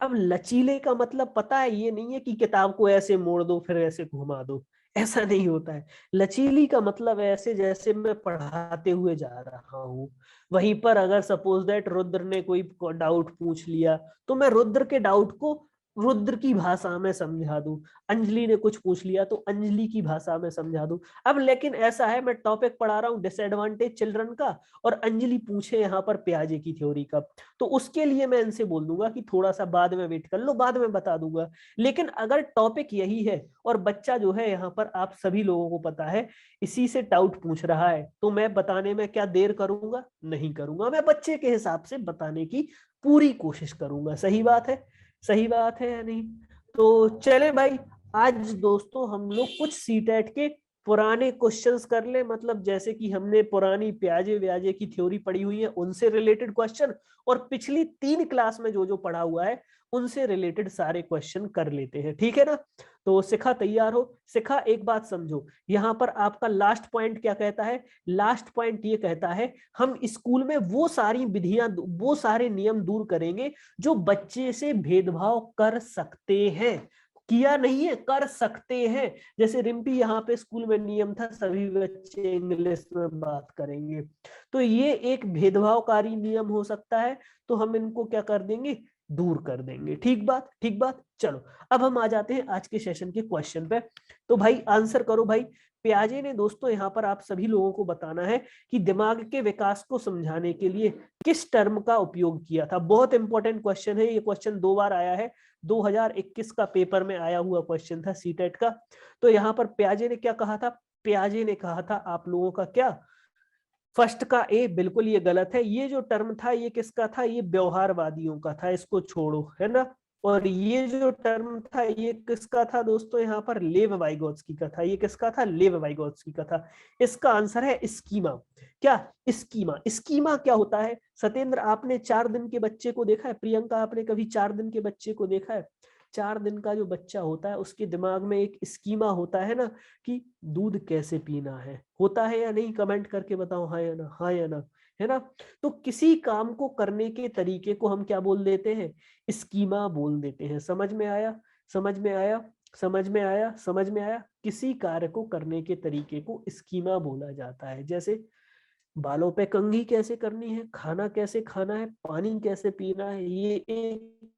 अब लचीले का मतलब पता है, ये नहीं है कि किताब को ऐसे मोड़ दो फिर ऐसे घुमा दो, ऐसा नहीं होता है। लचीली का मतलब ऐसे जैसे मैं पढ़ाते हुए जा रहा हूँ, वहीं पर अगर सपोज दैट रुद्र ने कोई डाउट पूछ लिया तो मैं रुद्र के डाउट को रुद्र की भाषा में समझा दूं, अंजलि ने कुछ पूछ लिया तो अंजलि की भाषा में समझा दूं। अब लेकिन ऐसा है, मैं टॉपिक पढ़ा रहा हूँ डिसएडवांटेज चिल्ड्रन का और अंजलि पूछे यहाँ पर पियाजे की थ्योरी का, तो उसके लिए मैं इनसे बोल दूंगा कि थोड़ा सा बाद में वेट कर लो, बाद में बता दूंगा। लेकिन अगर टॉपिक यही है और बच्चा जो है यहाँ पर आप सभी लोगों को पता है इसी से डाउट पूछ रहा है, तो मैं बताने में क्या देर करूंगा? नहीं करूंगा, मैं बच्चे के हिसाब से बताने की पूरी कोशिश करूंगा। सही बात है, सही बात है या नहीं? तो चले भाई, आज दोस्तों हम लोग कुछ सीटेट के पुराने क्वेश्चंस कर ले, मतलब जैसे कि हमने पुरानी प्याजे व्याजे की थ्योरी पढ़ी हुई है उनसे रिलेटेड क्वेश्चन, और पिछली 3 क्लास में जो जो पढ़ा हुआ है उनसे रिलेटेड सारे क्वेश्चन कर लेते हैं, ठीक है ना। तो शिखा तैयार हो? शिखा एक बात समझो, यहाँ पर आपका लास्ट पॉइंट क्या कहता है? लास्ट पॉइंट ये कहता है हम स्कूल में वो सारी विधियां, वो सारे नियम दूर करेंगे जो बच्चे से भेदभाव कर सकते हैं। किया नहीं है, कर सकते हैं। जैसे रिम्पी यहाँ पे स्कूल में नियम था सभी बच्चे इंग्लिश में बात करेंगे, तो ये एक भेदभावकारी नियम हो सकता है, तो हम इनको क्या कर देंगे? दूर कर देंगे। ठीक बात, ठीक बात। चलो अब हम आ जाते हैं आज के सेशन के क्वेश्चन पे। तो भाई आंसर करो भाई। पियाजे ने दोस्तों यहाँ पर आप सभी लोगों को बताना है कि दिमाग के विकास को समझाने के लिए किस टर्म का उपयोग किया था। बहुत इंपॉर्टेंट क्वेश्चन है ये, क्वेश्चन 2 बार आया है, 2021 का पेपर में आया हुआ क्वेश्चन था सीटेट का। तो यहाँ पर पियाजे ने क्या कहा था? पियाजे ने कहा था आप लोगों का क्या, फर्स्ट का ए, बिल्कुल ये गलत है। ये जो टर्म था ये किसका था? ये व्यवहारवादियों का था, इसको छोड़ो, है ना। और ये जो टर्म था ये किसका था दोस्तों? यहाँ पर लेव वाइगोत्स्की का था। ये किसका था? लेव वाइगोत्स्की का था। इसका आंसर है स्कीमा। क्या? स्कीमा। स्कीमा क्या होता है? सत्येंद्र आपने 4 दिन के बच्चे को देखा है? प्रियंका आपने कभी 4 दिन के बच्चे को देखा है? 4 दिन का जो बच्चा होता है उसके दिमाग में एक स्कीमा होता है ना, कि दूध कैसे पीना है। होता है या नहीं? कमेंट करके बताओ हाँ या ना, हाँ या ना, है ना। तो किसी काम को करने के तरीके को हम क्या बोल देते हैं? स्कीमा बोल देते हैं। समझ में आया? समझ में आया? समझ में आया? समझ में आया? किसी कार्य को करने के तरीके को स्कीमा बोला जाता है। जैसे बालों पे कंघी कैसे करनी है, खाना कैसे खाना है, पानी कैसे पीना है, ये एक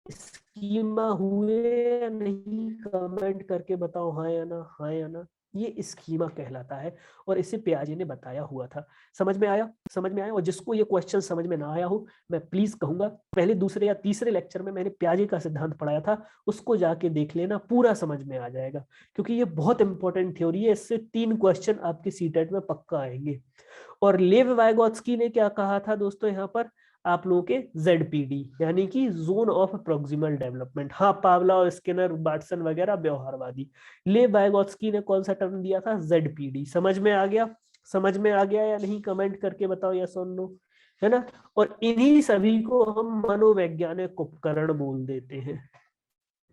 स्कीमा हुए या नहीं? कमेंट करके बताओ हाँ या ना, हाँ या ना। ये स्कीमा कहलाता है और इसे पियाजे ने बताया हुआ था। समझ में आया? समझ में आया? और जिसको ये क्वेश्चन समझ में ना आया हो, मैं प्लीज कहूंगा पहले दूसरे या तीसरे लेक्चर में मैंने पियाजे का सिद्धांत पढ़ाया था, उसको जाके देख लेना, पूरा समझ में आ जाएगा। क्योंकि ये बहुत इंपॉर्टेंट थ्योरी है, इससे 3 क्वेश्चन आपके सीटेट में पक्का आएंगे। और लेव वाइगोत्स्की ने क्या कहा था दोस्तों यहाँ पर? आप लोगों के ZPD यानी कि जोन ऑफ प्रोक्सिमल डेवलपमेंट। हाँ, पावलोव, स्किनर, वाटसन वगैरह व्यवहारवादी। लेव वाइगोत्स्की ने कौन सा टर्म दिया था? ZPD। समझ में आ गया? समझ में आ गया या नहीं? कमेंट करके बताओ यस और नो, है ना। और इन्हीं सभी को हम मनोवैज्ञानिक उपकरण बोल देते हैं।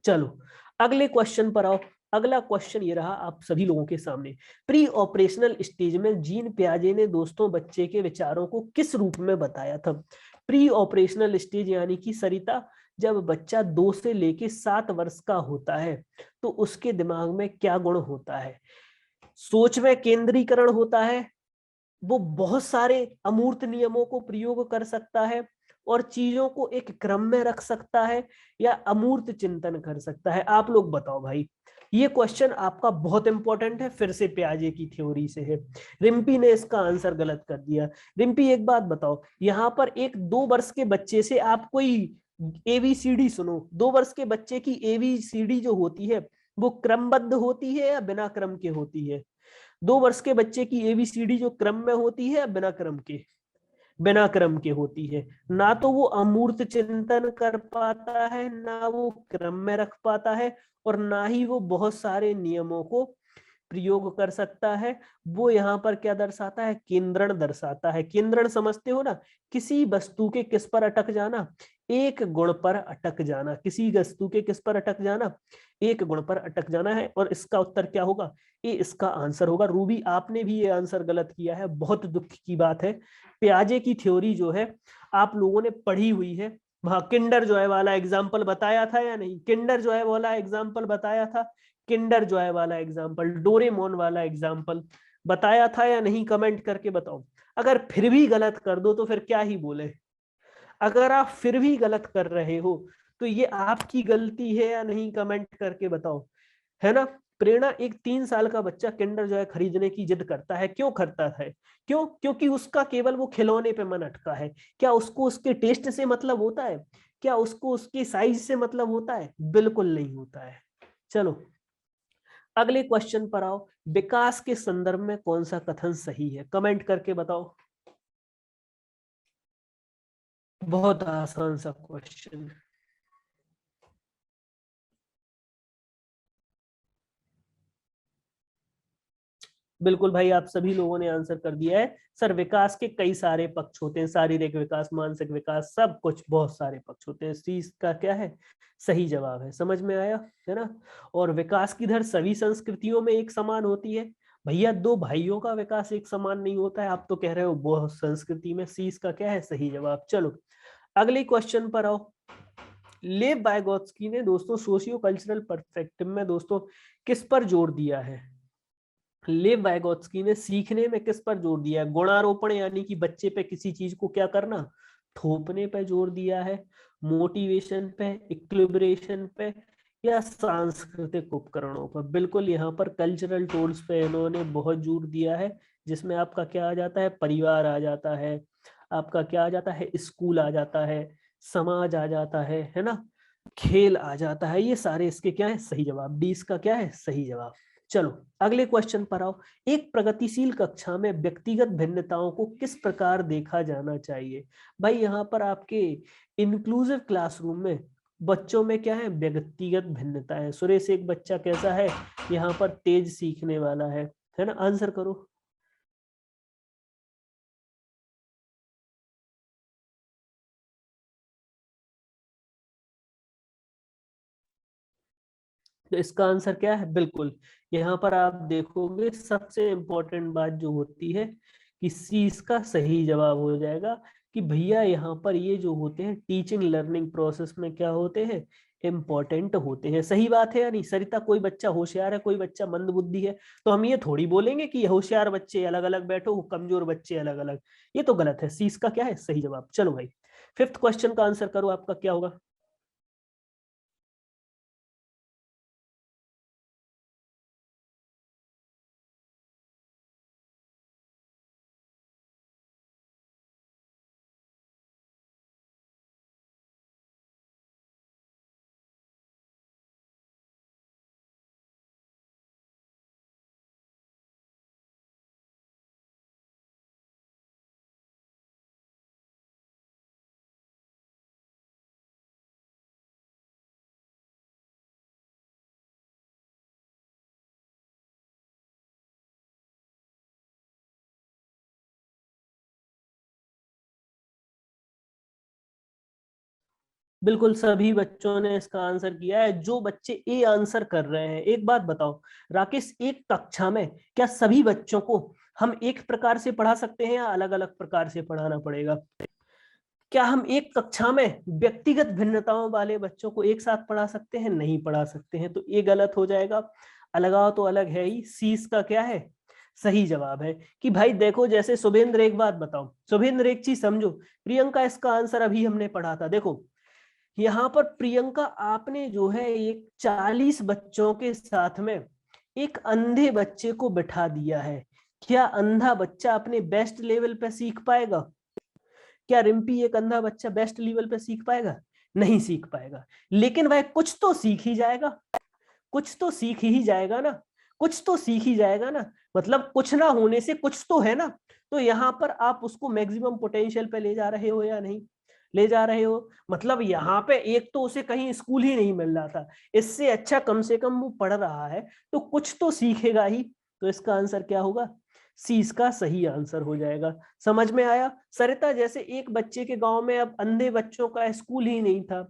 चलो अगले क्वेश्चन पर आओ। अगला क्वेश्चन ये रहा आप सभी लोगों के सामने। प्री ऑपरेशनल स्टेज में जीन पियाजे ने दोस्तों बच्चे के विचारों को किस रूप में बताया था? प्री ऑपरेशनल स्टेज यानी कि सरिता, जब बच्चा 2 से लेके 7 वर्ष का होता है तो उसके दिमाग में क्या गुण होता है? सोच में केंद्रीकरण होता है, वो बहुत सारे अमूर्त नियमों को प्रयोग कर सकता है और चीजों को एक क्रम में रख सकता है या अमूर्त चिंतन कर सकता है। आप लोग बताओ भाई, ये क्वेश्चन आपका बहुत इंपॉर्टेंट है, फिर से प्याजे की थ्योरी से है। रिम्पी ने इसका आंसर गलत कर दिया। रिम्पी एक बात बताओ, यहाँ पर एक 2 वर्ष के बच्चे से आप कोई एबीसीडी सुनो, 2 वर्ष के बच्चे की एबीसीडी जो होती है वो क्रमबद्ध होती है या बिना क्रम के होती है? 2 वर्ष के बच्चे की एबीसीडी जो क्रम में होती है या बिना क्रम के? बिना क्रम के होती है। ना तो वो अमूर्त चिंतन कर पाता है, ना वो क्रम में रख पाता है, और ना ही वो बहुत सारे नियमों को प्रयोग कर सकता है। वो यहाँ पर क्या दर्शाता है? केंद्रण दर्शाता है। केंद्रण समझते हो ना, किसी वस्तु के किस पर अटक जाना? एक गुण पर अटक जाना। किसी वस्तु के किस पर अटक जाना? एक गुण पर अटक जाना है। और इसका उत्तर क्या होगा? ये इसका आंसर होगा। रूबी, आपने भी ये आंसर गलत किया है, बहुत दुख की बात है। प्याजे की थ्योरी जो है आप लोगों ने पढ़ी हुई है, वहां किंडर जॉय वाला एग्जाम्पल बताया था या नहीं? किंडर जॉय वाला एग्जाम्पल बताया था? किंडर जॉय वाला एग्जाम्पल, डोरेमोन वाला एग्जाम्पल बताया था या नहीं? कमेंट करके बताओ। अगर फिर भी गलत कर दो तो फिर क्या ही बोले। अगर आप फिर भी गलत कर रहे हो तो ये आपकी गलती है या नहीं? कमेंट करके बताओ, है ना? प्रेरणा, एक 3 साल का बच्चा किंडर जॉय खरीदने की जिद करता है, क्यों करता है? क्यों? क्योंकि उसका केवल वो खिलौने पे मन अटका है। क्या उसको उसके टेस्ट से मतलब होता है? क्या उसको उसके साइज से मतलब होता है? बिल्कुल नहीं होता है। चलो अगले क्वेश्चन पर आओ। विकास के संदर्भ में कौन सा कथन सही है? कमेंट करके बताओ। बहुत आसान सा क्वेश्चन। बिल्कुल भाई, आप सभी लोगों ने आंसर कर दिया है। सर, विकास के कई सारे पक्ष होते हैं, शारीरिक विकास, मानसिक विकास, सब कुछ, बहुत सारे पक्ष होते हैं। सी का क्या है? सही जवाब है। समझ में आया, है ना? और विकास की दर सभी संस्कृतियों में एक समान होती है। भैया, 2 भाइयों का विकास एक समान नहीं होता है। आप तो कह रहे हो बहुत संस्कृति में। सी का क्या है? सही जवाब। चलो अगले क्वेश्चन पर आओ। लेव वाइगोत्स्की ने दोस्तों सोशियो कल्चरल परस्पेक्टिव में दोस्तों किस पर जोर दिया है? लेव वाइगोत्स्की ने सीखने में किस पर जोर दिया है? गुणारोपण, यानी कि बच्चे पे किसी चीज को क्या करना, थोपने पे जोर दिया है? मोटिवेशन पे, इक्विलिब्रेशन पे, या सांस्कृतिक उपकरणों पर? बिल्कुल यहाँ पर कल्चरल टूल्स पे इन्होंने बहुत जोर दिया है, जिसमें आपका क्या आ जाता है? परिवार आ जाता है, आपका क्या आ जाता है? स्कूल आ जाता है, समाज आ जाता है ना, खेल आ जाता है। ये सारे इसके क्या है? सही जवाब। डी इसका क्या है? सही जवाब। चलो अगले क्वेश्चन पर आओ। एक प्रगतिशील कक्षा में व्यक्तिगत भिन्नताओं को किस प्रकार देखा जाना चाहिए? भाई यहाँ पर आपके इंक्लूसिव क्लासरूम में बच्चों में क्या है? व्यक्तिगत भिन्नता है। सुरेश, एक बच्चा कैसा है यहाँ पर? तेज सीखने वाला है ना? आंसर करो। तो इसका आंसर क्या है? बिल्कुल, यहाँ पर आप देखोगे सबसे इंपॉर्टेंट बात जो होती है कि सी इसका सही जवाब हो जाएगा। कि भैया यहाँ पर ये जो होते हैं टीचिंग लर्निंग प्रोसेस में क्या होते हैं? इम्पोर्टेंट होते हैं। सही बात है या नहीं? सरिता, कोई बच्चा होशियार है, कोई बच्चा मंद बुद्धि है, तो हम ये थोड़ी बोलेंगे कि होशियार बच्चे अलग अलग बैठो, कमजोर बच्चे अलग अलग। ये तो गलत है। सी इसका क्या है? सही जवाब। चलो भाई, फिफ्थ क्वेश्चन का आंसर करो, आपका क्या होगा? बिल्कुल सभी बच्चों ने इसका आंसर किया है। जो बच्चे ए आंसर कर रहे हैं, एक बात बताओ राकेश, एक कक्षा में क्या सभी बच्चों को हम एक प्रकार से पढ़ा सकते हैं या अलग अलग प्रकार से पढ़ाना पड़ेगा? क्या हम एक कक्षा में व्यक्तिगत भिन्नताओं वाले बच्चों को एक साथ पढ़ा सकते हैं? नहीं पढ़ा सकते हैं, तो ये गलत हो जाएगा। अलगाव तो अलग है ही, सी इसका क्या है, सही जवाब है। कि भाई देखो, जैसे शुभेंद्र एक बात बताओ, शुभेंद्र एक चीज समझो, प्रियंका इसका आंसर अभी हमने पढ़ा था। देखो यहाँ पर प्रियंका आपने जो है एक 40 बच्चों के साथ में एक अंधे बच्चे को बिठा दिया है। क्या अंधा बच्चा अपने बेस्ट लेवल पे सीख पाएगा? क्या रिम्पी एक अंधा बच्चा बेस्ट लेवल पे सीख पाएगा? नहीं सीख पाएगा। लेकिन वह कुछ तो सीख ही जाएगा, कुछ तो सीख ही जाएगा ना, कुछ तो सीख ही जाएगा ना। मतलब कुछ ना होने से कुछ तो है ना। तो यहाँ पर आप उसको मैक्सिमम पोटेंशियल पे ले जा रहे हो या नहीं ले जा रहे हो? मतलब यहाँ पे एक तो उसे कहीं स्कूल ही नहीं मिल रहा था, इससे अच्छा कम से कम वो पढ़ रहा है, तो कुछ तो सीखेगा ही। तो इसका आंसर क्या होगा? सी इसका सही आंसर हो जाएगा। समझ में आया? सरिता, जैसे एक बच्चे के गांव में अब अंधे बच्चों का स्कूल ही नहीं था,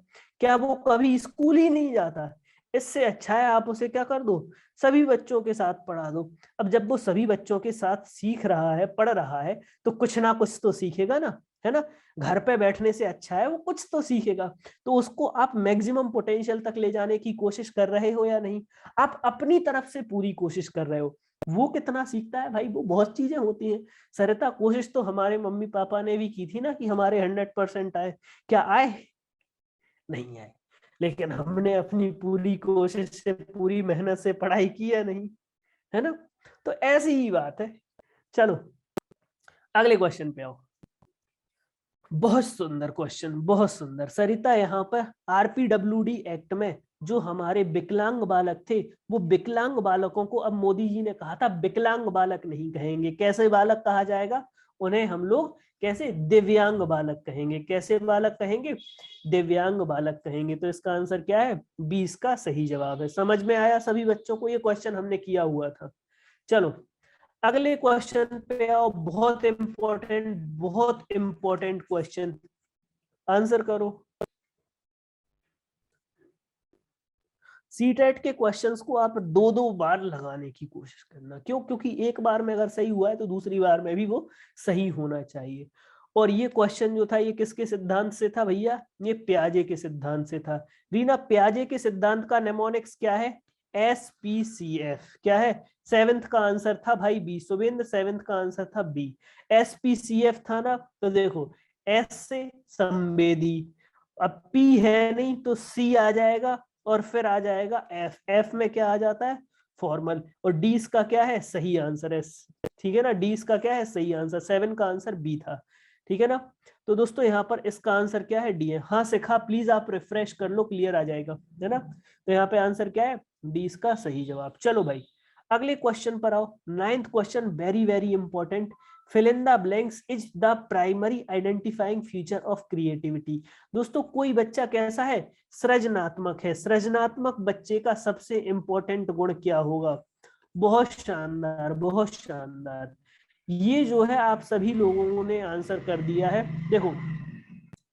क्या वो कभी स्कूल ही नहीं जाता? इससे अच्छा है आप उसे क्या कर दो, सभी बच्चों के साथ पढ़ा दो। अब जब वो सभी बच्चों के साथ सीख रहा है, पढ़ रहा है, तो कुछ ना कुछ तो सीखेगा ना, है ना। घर पे बैठने से अच्छा है वो कुछ तो सीखेगा। तो उसको आप मैक्सिमम पोटेंशियल तक ले जाने की कोशिश कर रहे हो या नहीं? आप अपनी तरफ से पूरी कोशिश कर रहे हो। वो कितना सीखता है भाई, वो बहुत चीजें होती हैं। सरिता, कोशिश तो हमारे मम्मी पापा ने भी की थी ना कि हमारे 100% आए। क्या आए? नहीं आए। लेकिन हमने अपनी पूरी कोशिश से, पूरी मेहनत से पढ़ाई की या नहीं, है ना। तो ऐसी ही बात है। चलो अगले क्वेश्चन पे आओ। बहुत सुंदर क्वेश्चन, बहुत सुंदर। सरिता, यहाँ पर आरपीडब्ल्यूडी एक्ट में जो हमारे विकलांग बालक थे, वो विकलांग बालकों को अब मोदी जी ने कहा था विकलांग बालक नहीं कहेंगे। कैसे बालक कहा जाएगा उन्हें? हम लोग कैसे, दिव्यांग बालक कहेंगे। कैसे बालक कहेंगे? दिव्यांग बालक कहेंगे। तो इसका आंसर क्या है? 20 का सही जवाब है। समझ में आया सभी बच्चों को? ये क्वेश्चन हमने किया हुआ था। चलो अगले क्वेश्चन पे आओ। बहुत इंपॉर्टेंट, बहुत इंपॉर्टेंट क्वेश्चन, आंसर करो। सीटेट के क्वेश्चंस को आप दो दो बार लगाने की कोशिश करना। क्यों? क्योंकि एक बार में अगर सही हुआ है तो दूसरी बार में भी वो सही होना चाहिए। और ये क्वेश्चन जो था, ये किसके सिद्धांत से था भैया? ये प्याजे के सिद्धांत से था। रीना, प्याजे के सिद्धांत का नेमोनिक्स क्या है? SPCF। क्या है? सेवेंथ का आंसर था भाई बी। शुभेंद्र, सेवेंथ का आंसर था बी, SPCF था ना। तो देखो, एस से संवेदी, अब पी है नहीं तो सी आ जाएगा, और फिर आ जाएगा एफ। एफ में क्या आ जाता है? फॉर्मल। और डी इसका क्या है? सही आंसर है। ठीक है ना, डी इसका क्या है? सही आंसर। 7 का आंसर बी था। ठीक है ना। तो दोस्तों यहाँ पर इसका आंसर क्या है? डी है। हाँ शिखा, प्लीज आप रिफ्रेश कर लो, क्लियर आ जाएगा, है ना। तो यहाँ पे आंसर क्या है? डी इसका सही जवाब। चलो भाई अगले क्वेश्चन पर आओ। 9th question, very very important. fill in the blanks is the primary identifying feature of creativity। दोस्तों कोई बच्चा कैसा है? सृजनात्मक है। सृजनात्मक बच्चे का सबसे इंपॉर्टेंट गुण क्या होगा? बहुत शानदार, बहुत शानदार। ये जो है आप सभी लोगों ने आंसर कर दिया है। देखो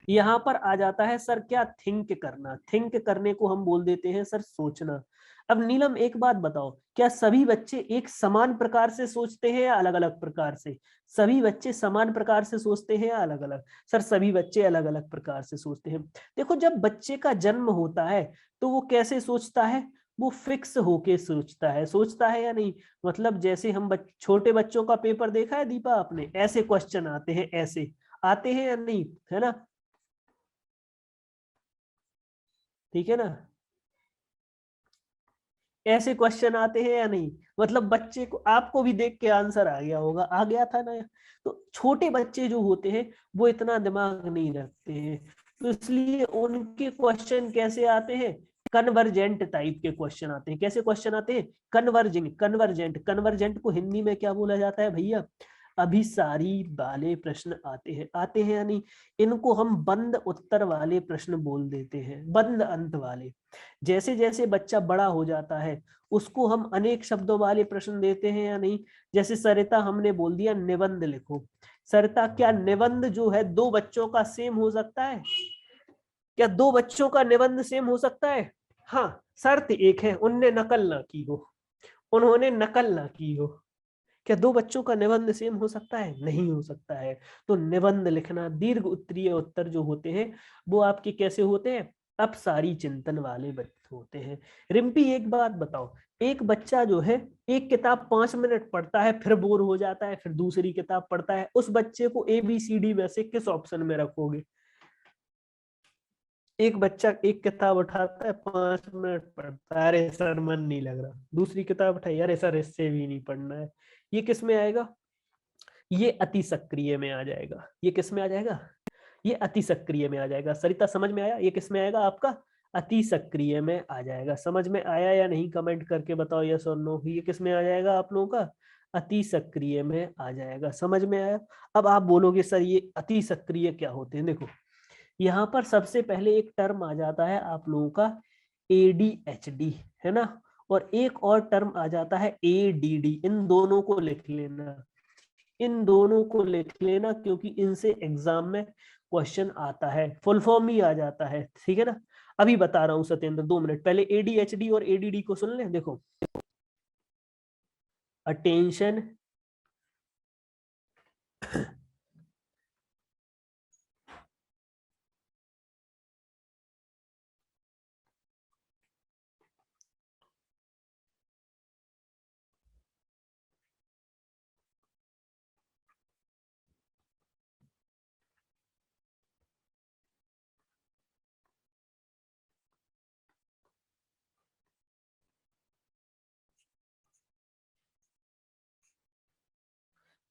यहाँ पर आ जाता है सर क्या? थिंक करना। थिंक करने को हम बोल देते हैं सर सोचना। अब नीलम एक बात बताओ, क्या सभी बच्चे एक समान प्रकार से सोचते हैं या अलग अलग प्रकार से? सभी बच्चे समान प्रकार से सोचते हैं या अलग अलग? सर सभी बच्चे अलग अलग प्रकार से सोचते हैं। देखो जब बच्चे का जन्म होता है तो वो कैसे सोचता है? वो फिक्स होके सोचता है। सोचता है या नहीं? मतलब जैसे हम छोटे बच्चों का पेपर देखा है दीपा आपने, ऐसे क्वेश्चन आते हैं, ऐसे आते हैं या नहीं, है ना। ठीक है ना, ऐसे क्वेश्चन आते हैं या नहीं? मतलब बच्चे को, आपको भी देख के आंसर आ गया होगा, आ गया था ना। तो छोटे बच्चे जो होते हैं वो इतना दिमाग नहीं रखते हैं, तो इसलिए उनके क्वेश्चन कैसे आते हैं? कन्वर्जेंट टाइप के क्वेश्चन आते हैं। कैसे क्वेश्चन आते हैं? Converging, convergent. कन्वर्जेंट को हिंदी में क्या बोला जाता है भैया? अभिसारी वाले प्रश्न आते हैं। आते हैं या नहीं? इनको हम बंद उत्तर वाले प्रश्न बोल देते हैं, बंद अंत वाले। जैसे जैसे बच्चा बड़ा हो जाता है उसको हम अनेक शब्दों वाले प्रश्न देते हैं या नहीं? जैसे सरिता, हमने बोल दिया निबंध लिखो। सरिता, क्या निबंध जो है दो बच्चों का सेम हो सकता है? क्या दो बच्चों का निबंध सेम हो सकता है? हाँ, शर्त एक है, उनने नकल ना की हो, उन्होंने नकल ना की हो। क्या दो बच्चों का निबंध सेम हो सकता है? नहीं हो सकता है। तो निबंध लिखना, दीर्घ उत्तरीय उत्तर जो होते हैं वो आपके कैसे होते हैं? अपसारी चिंतन वाले बच्चे होते हैं। रिम्पी एक बात बताओ, एक बच्चा जो है एक किताब 5 मिनट पढ़ता है फिर बोर हो जाता है, फिर दूसरी किताब पढ़ता है, उस बच्चे को ABCD में से किस ऑप्शन में रखोगे? एक बच्चा एक किताब उठाता है, 5 मिनट पढ़ता है, अरे सर मन नहीं लग रहा, दूसरी किताब उठाई, अरे सर इससे भी नहीं पढ़ना है, ये किस में आएगा? ये अति सक्रिय में आ जाएगा। ये किस में आ जाएगा? ये अति सक्रिय में आ जाएगा। सरिता समझ में आया? ये किस में आएगा आपका? अति सक्रिय में आ जाएगा। समझ में आया या नहीं कमेंट करके बताओ यस और नो। ये किस में आ जाएगा आप लोगों का? अति सक्रिय में आ जाएगा। समझ में आया? अब आप बोलोगे सर ये अति सक्रिय क्या होते हैं? देखो यहाँ पर सबसे पहले एक टर्म आ जाता है आप लोगों का ADHD, है ना, और एक और टर्म आ जाता है ADD। इन दोनों को लिख लेना, इन दोनों को लिख लेना, क्योंकि इनसे एग्जाम में क्वेश्चन आता है, फुल फॉर्म ही आ जाता है, ठीक है ना। अभी बता रहा हूं सत्येंद्र, 2 मिनट पहले ADHD और ADD को सुन ले। देखो, अटेंशन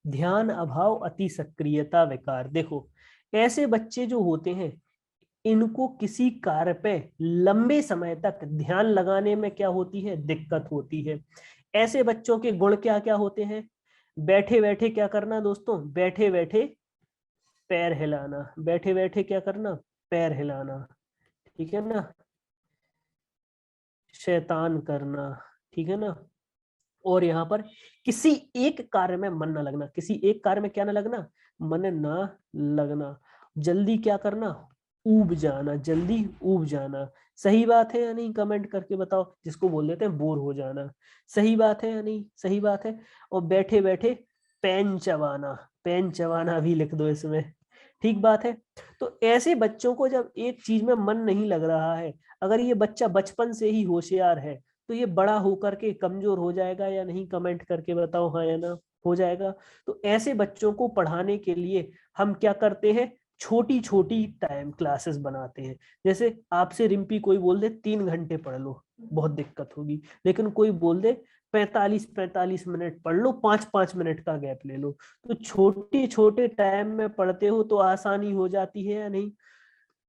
ध्यान अभाव अति सक्रियता विकार। देखो ऐसे बच्चे जो होते हैं इनको किसी कार्य पे लंबे समय तक ध्यान लगाने में क्या होती है? दिक्कत होती है। ऐसे बच्चों के गुण क्या क्या होते हैं? बैठे बैठे क्या करना दोस्तों? बैठे बैठे पैर हिलाना। बैठे बैठे क्या करना? पैर हिलाना, ठीक है ना। शैतान करना, ठीक है ना। और यहाँ पर किसी एक कार्य में मन ना लगना। किसी एक कार्य में क्या ना लगना? मन ना लगना। जल्दी क्या करना? ऊब जाना, जल्दी ऊब जाना। सही बात है या नहीं कमेंट करके बताओ, जिसको बोल देते हैं बोर हो जाना। सही बात है या नहीं? सही बात है। और बैठे बैठे पेन चबाना, पेन चबाना भी लिख दो इसमें, ठीक बात है। तो ऐसे बच्चों को जब एक चीज में मन नहीं लग रहा है, अगर ये बच्चा बचपन से ही होशियार है, तो ये बड़ा होकर के कमजोर हो जाएगा या नहीं कमेंट करके बताओ, हाँ या ना। हो जाएगा। तो ऐसे बच्चों को पढ़ाने के लिए हम क्या करते हैं? छोटी छोटी टाइम क्लासेस बनाते हैं। जैसे आपसे रिम्पी कोई बोल दे 3 घंटे पढ़ लो, बहुत दिक्कत होगी। लेकिन कोई बोल दे 45-45 मिनट पढ़ लो, 5-5 मिनट का गैप ले लो। तो छोटे छोटे टाइम में पढ़ते हो तो आसानी हो जाती है या नहीं?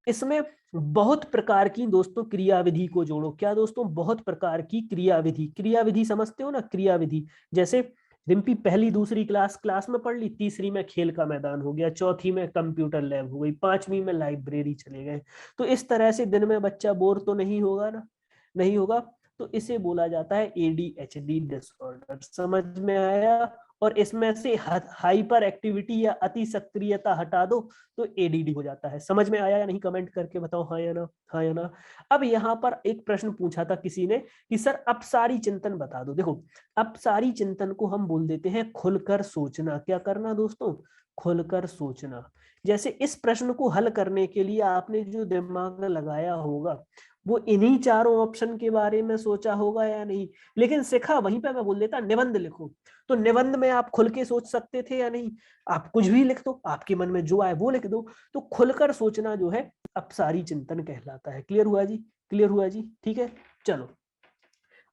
इसमें बहुत प्रकार की दोस्तों क्रियाविधि को जोड़ो। क्या दोस्तों? बहुत प्रकार की क्रियाविधि। क्रियाविधि समझते हो ना? क्रियाविधि जैसे रिम्पी पहली दूसरी क्लास में पढ़ ली, तीसरी में खेल का मैदान हो गया, चौथी में कंप्यूटर लैब हो गई, पांचवी में लाइब्रेरी चले गए। तो इस तरह से दिन में बच्चा बोर तो नहीं होगा ना? नहीं होगा। तो इसे बोला जाता है ADHD डिसऑर्डर। समझ में आया? और इसमें से हाइपर एक्टिविटी या अति सक्रियता हटा दो तो ADD हो जाता है। समझ में आया या नहीं कमेंट करके बताओ, हाँ या ना। हाँ या ना। अब यहाँ पर एक प्रश्न पूछा था किसी ने कि सर अपसारी चिंतन बता दो। देखो अपसारी चिंतन को हम बोल देते हैं खुलकर सोचना। क्या करना दोस्तों? खुलकर सोचना। जैसे इस प्रश्न को हल करने के लिए आपने जो दिमाग लगाया होगा वो इन्हीं चारों ऑप्शन के बारे में सोचा होगा या नहीं? लेकिन सिखा वहीं पे मैं बोल देता निबंध लिखो। तो निबंध में आप खुल के सोच सकते थे या नहीं? आप कुछ भी लिख दो, आपके मन में जो आए वो लिख दो। तो खुलकर सोचना जो है अपसारी चिंतन कहलाता है। क्लियर हुआ जी? क्लियर हुआ जी? ठीक है, चलो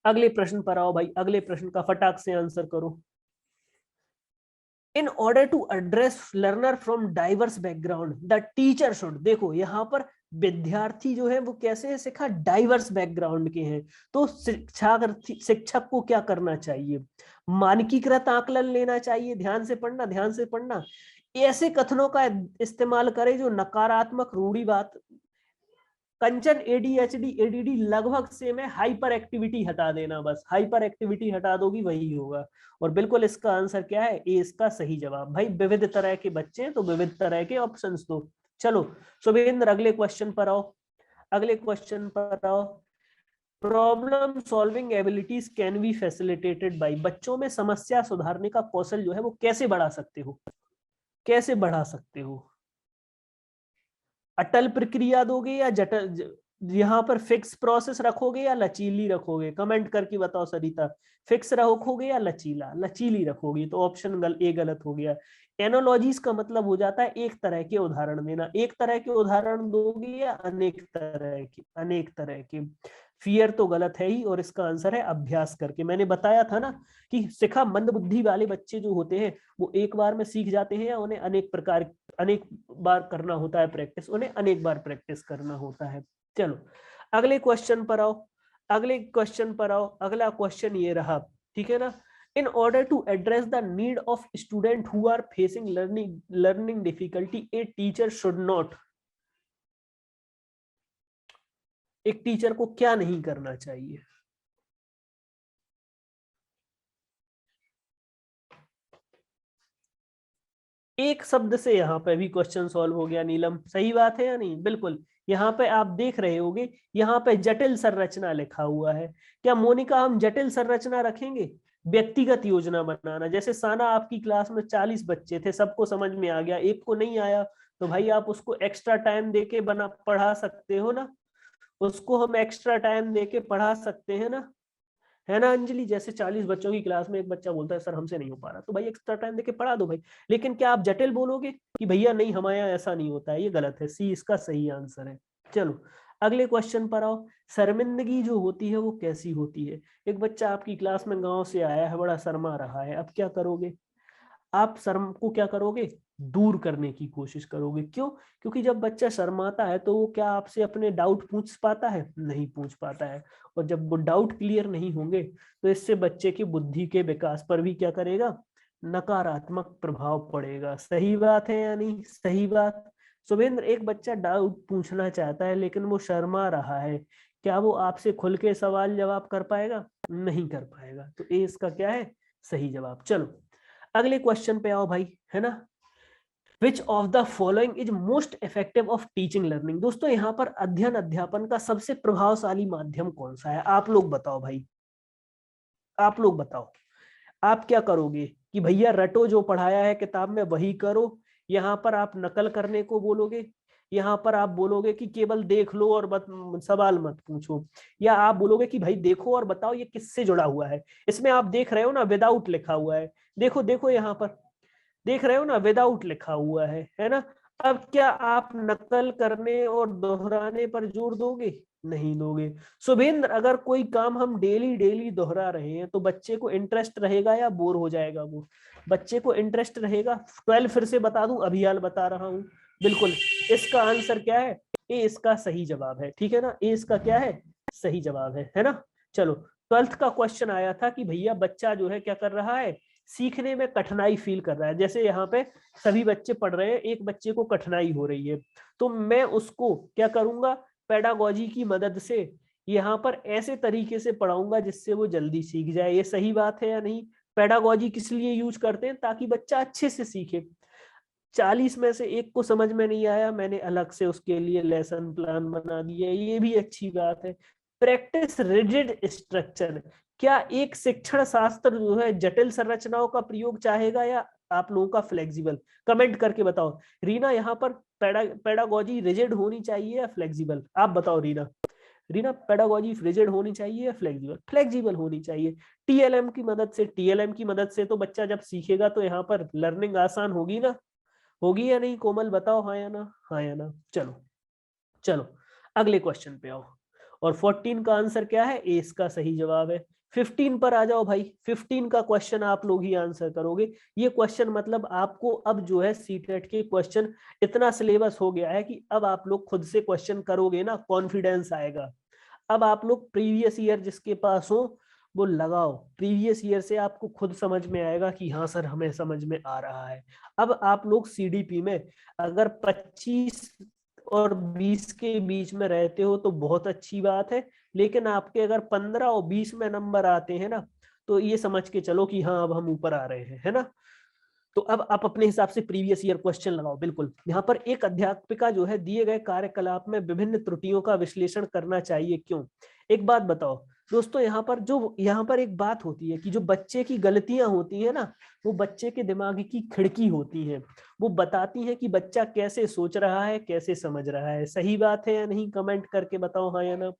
अगले प्रश्न पर आओ भाई। अगले प्रश्न का फटाक से आंसर करो। In order to address learner from diverse background the teacher should. देखो यहाँ पर विद्यार्थी जो है वो कैसे है सिखा? डाइवर्स बैकग्राउंड के हैं। तो शिक्षक को क्या करना चाहिए? मानकीकृत आकलन लेना चाहिए। ध्यान से पढ़ना, ध्यान से पढ़ना। ऐसे कथनों का इस्तेमाल करें जो नकारात्मक रूढ़िवाद। कंचन ADHD लगभग सेम है, हाइपर एक्टिविटी हटा देना, बस हाइपर एक्टिविटी हटा दोगी वही होगा। और बिल्कुल इसका आंसर क्या है? ए इसका सही जवाब। भाई विविध तरह के बच्चे हैं तो विविध तरह के ऑप्शंस दो। चलो शुभेंद्र अगले क्वेश्चन पर आओ। अगले क्वेश्चन पर आओ। Problem solving abilities can be facilitated bye. बच्चों में समस्या सुधारने का कौशल जो है वो कैसे बढ़ा सकते हो? कैसे बढ़ा सकते हो? अटल प्रक्रिया दोगे या जटल यहाँ पर फिक्स प्रोसेस रखोगे या लचीली रखोगे? कमेंट करके बताओ सरिता, फिक्स रखोगे या लचीला? लचीली रखोगी तो ऑप्शन ए गलत हो गया। एनालॉजीज का मतलब हो जाता है एक तरह के उदाहरण देना। एक तरह के उदाहरण दोगे या अनेक तरह के? अनेक तरह के। फियर तो गलत है ही, और इसका आंसर है अभ्यास करके। मैंने बताया था ना कि शिखा मंद बुद्धि वाले बच्चे जो होते हैं वो एक बार में सीख जाते हैं, या उन्हें अनेक बार करना होता है प्रैक्टिस, उन्हें अनेक बार प्रैक्टिस करना होता है। चलो अगले क्वेश्चन पर आओ, अगले क्वेश्चन पर आओ। अगला क्वेश्चन ये रहा, ठीक है ना। In order to address the need of student who are facing learning difficulty, a teacher should not, एक टीचर को क्या नहीं करना चाहिए? एक शब्द से यहाँ पे भी क्वेश्चन सॉल्व हो गया नीलम, सही बात है या नहीं? बिल्कुल। यहाँ पे आप देख रहे होगे, यहाँ पे जटिल संरचना लिखा हुआ है। क्या मोनिका हम जटिल संरचना रखेंगे? व्यक्तिगत योजना बनाना, जैसे साना आपकी क्लास में 40 बच्चे थे, सबको समझ में आ गया, एक को नहीं आया तो भाई आप उसको एक्स्ट्रा टाइम देके पढ़ा सकते हो ना, उसको हम एक्स्ट्रा टाइम देके पढ़ा सकते हैं ना, है ना अंजलि? जैसे 40 बच्चों की क्लास में एक बच्चा बोलता है सर हमसे नहीं हो पा रहा, तो भाई एक्स्ट्रा टाइम देके पढ़ा दो भाई। लेकिन क्या आप जटिल बोलोगे कि भैया नहीं हमारे यहाँ ऐसा नहीं होता है? ये गलत है, सी इसका सही आंसर है। चलो अगले क्वेश्चन पर आओ। शर्मिंदगी जो होती है वो कैसी होती है? एक बच्चा आपकी क्लास में गांव से आया है, बड़ा शर्मा रहा है, अब क्या करोगे? आप शर्म को क्या करोगे? दूर करने की कोशिश करोगे। क्यों? क्योंकि जब बच्चा शर्माता है तो वो क्या आपसे अपने डाउट पूछ पाता है? नहीं पूछ पाता है। और जब वो डाउट क्लियर नहीं होंगे तो इससे बच्चे की बुद्धि के विकास पर भी क्या करेगा? नकारात्मक प्रभाव पड़ेगा। सही बात है या नहीं? सही बात। शुभेंद्र, एक बच्चा डाउट पूछना चाहता है लेकिन वो शर्मा रहा है, क्या वो आपसे खुल के सवाल जवाब कर पाएगा? नहीं कर पाएगा। तो ए इसका क्या है? सही जवाब। चलो अगले क्वेश्चन पे आओ भाई, है ना। Which of the following is most effective of teaching learning? दोस्तों यहाँ पर अध्ययन अध्यापन का सबसे प्रभावशाली माध्यम कौन सा है? आप लोग बताओ भाई, आप लोग बताओ। आप क्या करोगे कि भैया रटो, जो पढ़ाया है किताब में वही करो? यहाँ पर आप नकल करने को बोलोगे? यहाँ पर आप बोलोगे कि केवल देख लो और सवाल मत पूछो? या आप बोलोगे कि भाई देखो और बताओ ये किससे जुड़ा हुआ है? इसमें आप देख रहे हो ना विदाउट लिखा हुआ है, देखो देखो यहाँ पर देख रहे हो ना विदाउट लिखा हुआ है ना। अब क्या आप नकल करने और दोहराने पर जोर दोगे? नहीं दोगे। शुभेंद्र, अगर कोई काम हम डेली डेली दोहरा रहे हैं तो बच्चे को इंटरेस्ट रहेगा या बोर हो जाएगा? वो बच्चे को इंटरेस्ट रहेगा। 12 फिर से बता दूं, अभी हाल बता रहा हूं। बिल्कुल, इसका आंसर क्या है? ए इसका सही जवाब है, ठीक है ना। ए इसका क्या है? सही जवाब है ना। चलो 12th का क्वेश्चन आया था कि भैया बच्चा जो है क्या कर रहा है? सीखने में कठिनाई फील कर रहा है। जैसे यहाँ पे सभी बच्चे पढ़ रहे हैं, एक बच्चे को कठिनाई हो रही है, तो मैं उसको क्या करूंगा? पेडागोजी की मदद से यहाँ पर ऐसे तरीके से पढ़ाऊंगा जिससे वो जल्दी सीख जाए। ये सही बात है या नहीं? पेडागोजी किस लिए यूज करते हैं? ताकि बच्चा अच्छे से सीखे। 40 में से एक को समझ में नहीं आया, मैंने अलग से उसके लिए लेसन प्लान बना दिया, ये भी अच्छी बात है। प्रैक्टिस रिजिड स्ट्रक्चर, क्या एक शिक्षण शास्त्र जो है जटिल संरचनाओं का प्रयोग चाहेगा या आप लोगों का फ्लेक्सिबल? कमेंट करके बताओ। रीना, यहाँ पर पेडागोजी रिजिड होनी चाहिए या फ्लेक्सिबल? आप बताओ रीना। रीना, पेडागोजी रिजिड होनी चाहिए या फ्लेक्सिबल? फ्लेक्सिबल होनी चाहिए। टीएलएम की मदद से, टीएलएम की मदद से तो बच्चा जब सीखेगा तो यहाँ पर लर्निंग आसान होगी ना। होगी या नहीं? कोमल बताओ, हाँ या ना? हाँ या ना? चलो चलो अगले क्वेश्चन पे आओ। और 14 का आंसर क्या है? ए इसका सही जवाब है। 15 पर आ जाओ भाई। 15 का क्वेश्चन आप लोग ही आंसर करोगे। ये क्वेश्चन मतलब आपको अब जो है सीटेट के क्वेश्चन, इतना सिलेबस हो गया है कि अब आप लोग खुद से क्वेश्चन करोगे ना, कॉन्फिडेंस आएगा। अब आप लोग प्रीवियस ईयर जिसके पास हो वो लगाओ, प्रीवियस ईयर से आपको खुद समझ में आएगा कि हाँ सर हमें समझ में आ रहा है। अब आप लोग सीडीपी में अगर 25 और 20 के बीच में रहते हो तो बहुत अच्छी बात है, लेकिन आपके अगर 15 और 20 में नंबर आते हैं ना तो ये समझ के चलो कि हाँ अब हम ऊपर आ रहे हैं, है ना। तो अब आप अपने हिसाब से प्रीवियस ईयर क्वेश्चन लगाओ। बिल्कुल, यहाँ पर एक अध्यापिका जो है दिए गए कार्यकलाप में विभिन्न त्रुटियों का विश्लेषण करना चाहिए, क्यों? एक बात बताओ, दोस्तों यहाँ पर एक बात होती है कि जो बच्चे की गलतियां होती है ना, वो बच्चे के दिमाग की खिड़की होती है, वो बताती है कि बच्चा कैसे सोच रहा है, कैसे समझ रहा है। सही बात है या नहीं, कमेंट करके बताओ हाँ या ना,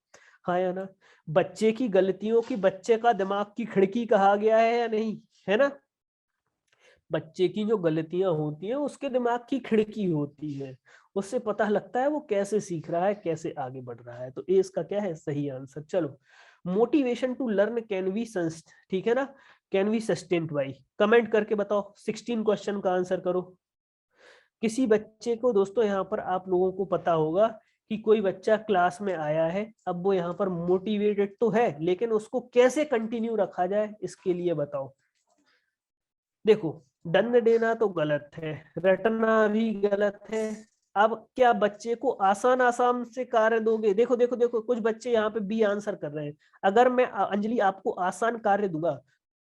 हाँ या ना। बच्चे की गलतियों की बच्चे का दिमाग की खिड़की कहा गया है या नहीं, है ना। बच्चे की जो गलतियां होती हैं उसके दिमाग की खिड़की होती है, उससे पता लगता है वो कैसे सीख रहा है, कैसे आगे बढ़ रहा है। तो ए इसका क्या है, सही आंसर। चलो, motivation to learn can be ठीक है ना, can be sustained by, comment करके बताओ। 16 क्वेश्चन का आंसर करो। किसी बच्चे को, दोस्तों यहाँ पर आप लोगों को पता होगा कि कोई बच्चा क्लास में आया है, अब वो यहाँ पर मोटिवेटेड तो है, लेकिन उसको कैसे कंटिन्यू रखा जाए इसके लिए बताओ। देखो, दंड देना तो गलत है, रटना भी गलत है। अब क्या बच्चे को आसान आसान से कार्य दोगे? देखो देखो देखो, कुछ बच्चे यहाँ पे बी आंसर कर रहे हैं। अगर मैं अंजलि आपको आसान कार्य दूंगा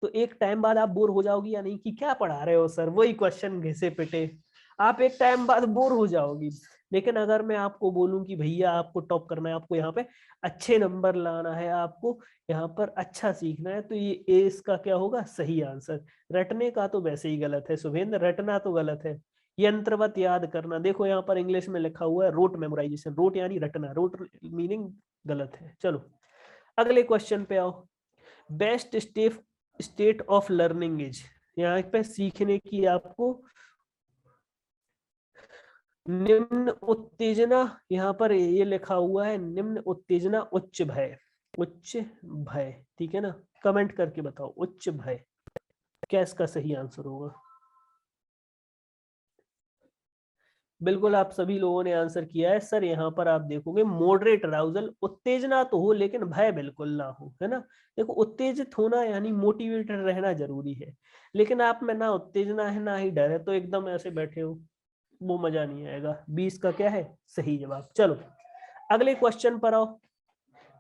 तो एक टाइम बाद आप बोर हो जाओगी या नहीं, कि क्या पढ़ा रहे हो सर, वही क्वेश्चन घिसे पिटे। आप एक टाइम बाद बोर हो जाओगी। लेकिन अगर मैं आपको बोलूं कि भैया आपको टॉप करना है, आपको यहाँ पे अच्छे नंबर लाना है, आपको यहाँ पर अच्छा सीखना है, तो ये ए इसका क्या होगा, सही आंसर। रटने का तो वैसे ही गलत है शुभेंद्र, रटना तो गलत है। यंत्रवत याद करना, देखो यहाँ पर इंग्लिश में लिखा हुआ है रोट मेमोराइजेशन, रोट यानी रटना, रोट मीनिंग गलत है। चलो अगले क्वेश्चन पे आओ। Best state of learning is, यहाँ पे सीखने की आपको निम्न उत्तेजना, यहाँ पर ये लिखा हुआ है निम्न उत्तेजना उच्च भय, उच्च भय, ठीक है ना। कमेंट करके बताओ उच्च भय क्या इसका सही आंसर होगा। बिल्कुल आप सभी लोगों ने आंसर किया है सर। यहाँ पर आप देखोगे मॉडरेट अराउजल, उत्तेजना तो हो लेकिन भय बिल्कुल ना हो, है ना। देखो उत्तेजित होना यानी मोटिवेटेड रहना जरूरी है, लेकिन आप में ना उत्तेजना है ना ही डर है, तो एकदम ऐसे बैठे हो, वो मजा नहीं आएगा। 20 का क्या है, सही जवाब। चलो अगले क्वेश्चन पर आओ।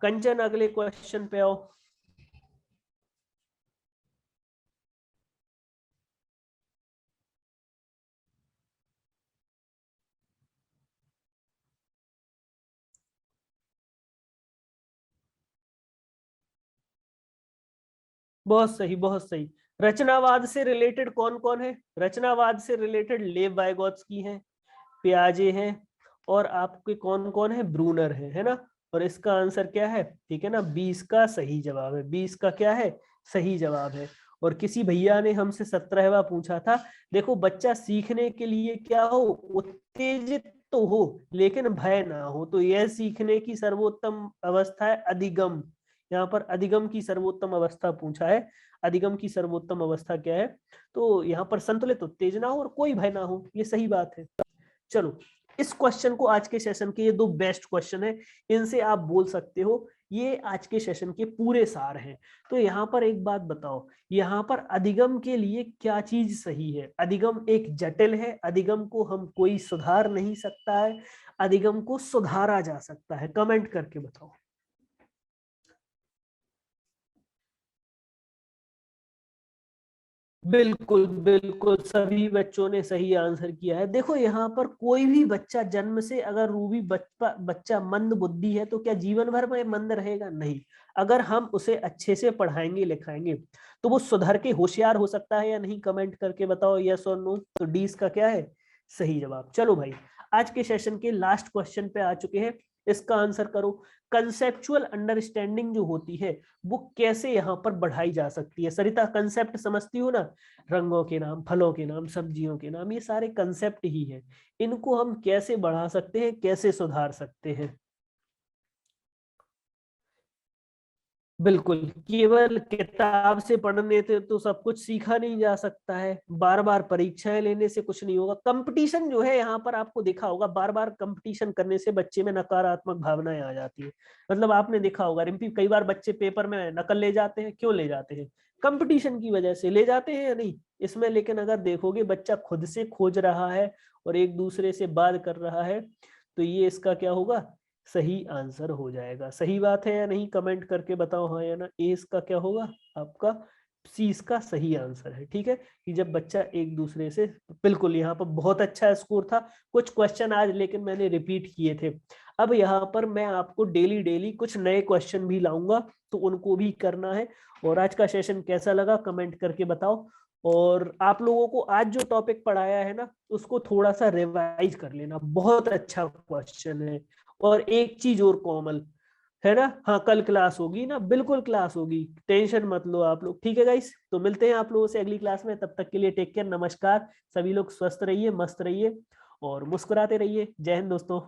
कंचन अगले क्वेश्चन पे आओ। बहुत सही, बहुत सही। रचनावाद से रिलेटेड कौन कौन है? रचनावाद से रिलेटेड लेव वाइगोत्स्की हैं, पियाजे हैं, और आपके कौन कौन है, ब्रूनर है ना। और इसका आंसर क्या है, ठीक है ना, 20 का सही जवाब है। 20 का क्या है, सही जवाब है। और किसी भैया ने हमसे 17वां पूछा था। देखो बच्चा सीखने के लिए क्या हो, उत्तेजित तो हो लेकिन भय ना हो, तो यह सीखने की सर्वोत्तम अवस्था है अधिगम। यहाँ पर अधिगम की सर्वोत्तम अवस्था पूछा है। अधिगम की सर्वोत्तम अवस्था क्या है, तो यहाँ पर संतुलित उत्तेजना हो और कोई भय ना हो, ये सही बात है। चलो इस क्वेश्चन को, आज के सेशन के ये दो बेस्ट क्वेश्चन है, इनसे आप बोल सकते हो ये आज के सेशन के पूरे सार हैं। तो यहाँ पर एक बात बताओ, यहाँ पर अधिगम के लिए क्या चीज सही है? अधिगम एक जटिल है, अधिगम को हम कोई सुधार नहीं सकता है, अधिगम को सुधारा जा सकता है। कमेंट करके बताओ। बिल्कुल बिल्कुल, सभी बच्चों ने सही आंसर किया है। देखो यहाँ पर कोई भी बच्चा जन्म से, अगर रूबी बच्चा मंद बुद्धि है तो क्या जीवन भर में मंद रहेगा? नहीं। अगर हम उसे अच्छे से पढ़ाएंगे लिखाएंगे तो वो सुधर के होशियार हो सकता है या नहीं, कमेंट करके बताओ यस और नो। तो डी इसका क्या है, सही जवाब। चलो भाई, आज के सेशन के लास्ट क्वेश्चन पे आ चुके हैं, इसका आंसर करो। कंसेप्चुअल अंडरस्टैंडिंग जो होती है वो कैसे यहाँ पर बढ़ाई जा सकती है? सरिता कंसेप्ट समझती हो ना, रंगों के नाम, फलों के नाम, सब्जियों के नाम, ये सारे कंसेप्ट ही है। इनको हम कैसे बढ़ा सकते हैं, कैसे सुधार सकते हैं? बिल्कुल, केवल किताब से पढ़ने से तो सब कुछ सीखा नहीं जा सकता है, बार बार परीक्षाएं लेने से कुछ नहीं होगा। कंपटीशन जो है यहाँ पर आपको देखा होगा, बार बार कंपटीशन करने से बच्चे में नकारात्मक भावनाएं आ जाती है। मतलब आपने देखा होगा रिम्पी, कई बार बच्चे पेपर में नकल ले जाते हैं, क्यों ले जाते हैं? कंपटीशन की वजह से ले जाते हैं या नहीं इसमें। लेकिन अगर देखोगे बच्चा खुद से खोज रहा है और एक दूसरे से बात कर रहा है, तो ये इसका क्या होगा, सही आंसर हो जाएगा। सही बात है या नहीं, कमेंट करके बताओ हाँ या ना। ए इसका क्या होगा आपका, सी इसका सही आंसर है। ठीक है, कि जब बच्चा एक दूसरे से, बिल्कुल यहाँ पर बहुत अच्छा स्कोर था। कुछ क्वेश्चन आज लेकिन मैंने रिपीट किए थे। अब यहाँ पर मैं आपको डेली डेली कुछ नए क्वेश्चन भी लाऊंगा, तो उनको भी करना है। और आज का सेशन कैसा लगा कमेंट करके बताओ। और आप लोगों को आज जो टॉपिक पढ़ाया है ना, उसको थोड़ा सा रिवाइज कर लेना, बहुत अच्छा क्वेश्चन है। और एक चीज और कोमल, है ना, हाँ कल क्लास होगी ना, बिल्कुल क्लास होगी, टेंशन मत लो आप लोग। ठीक है गाइस, तो मिलते हैं आप लोगों से अगली क्लास में। तब तक के लिए टेक केयर, नमस्कार। सभी लोग स्वस्थ रहिए, मस्त रहिए और मुस्कुराते रहिए। जय हिंद दोस्तों।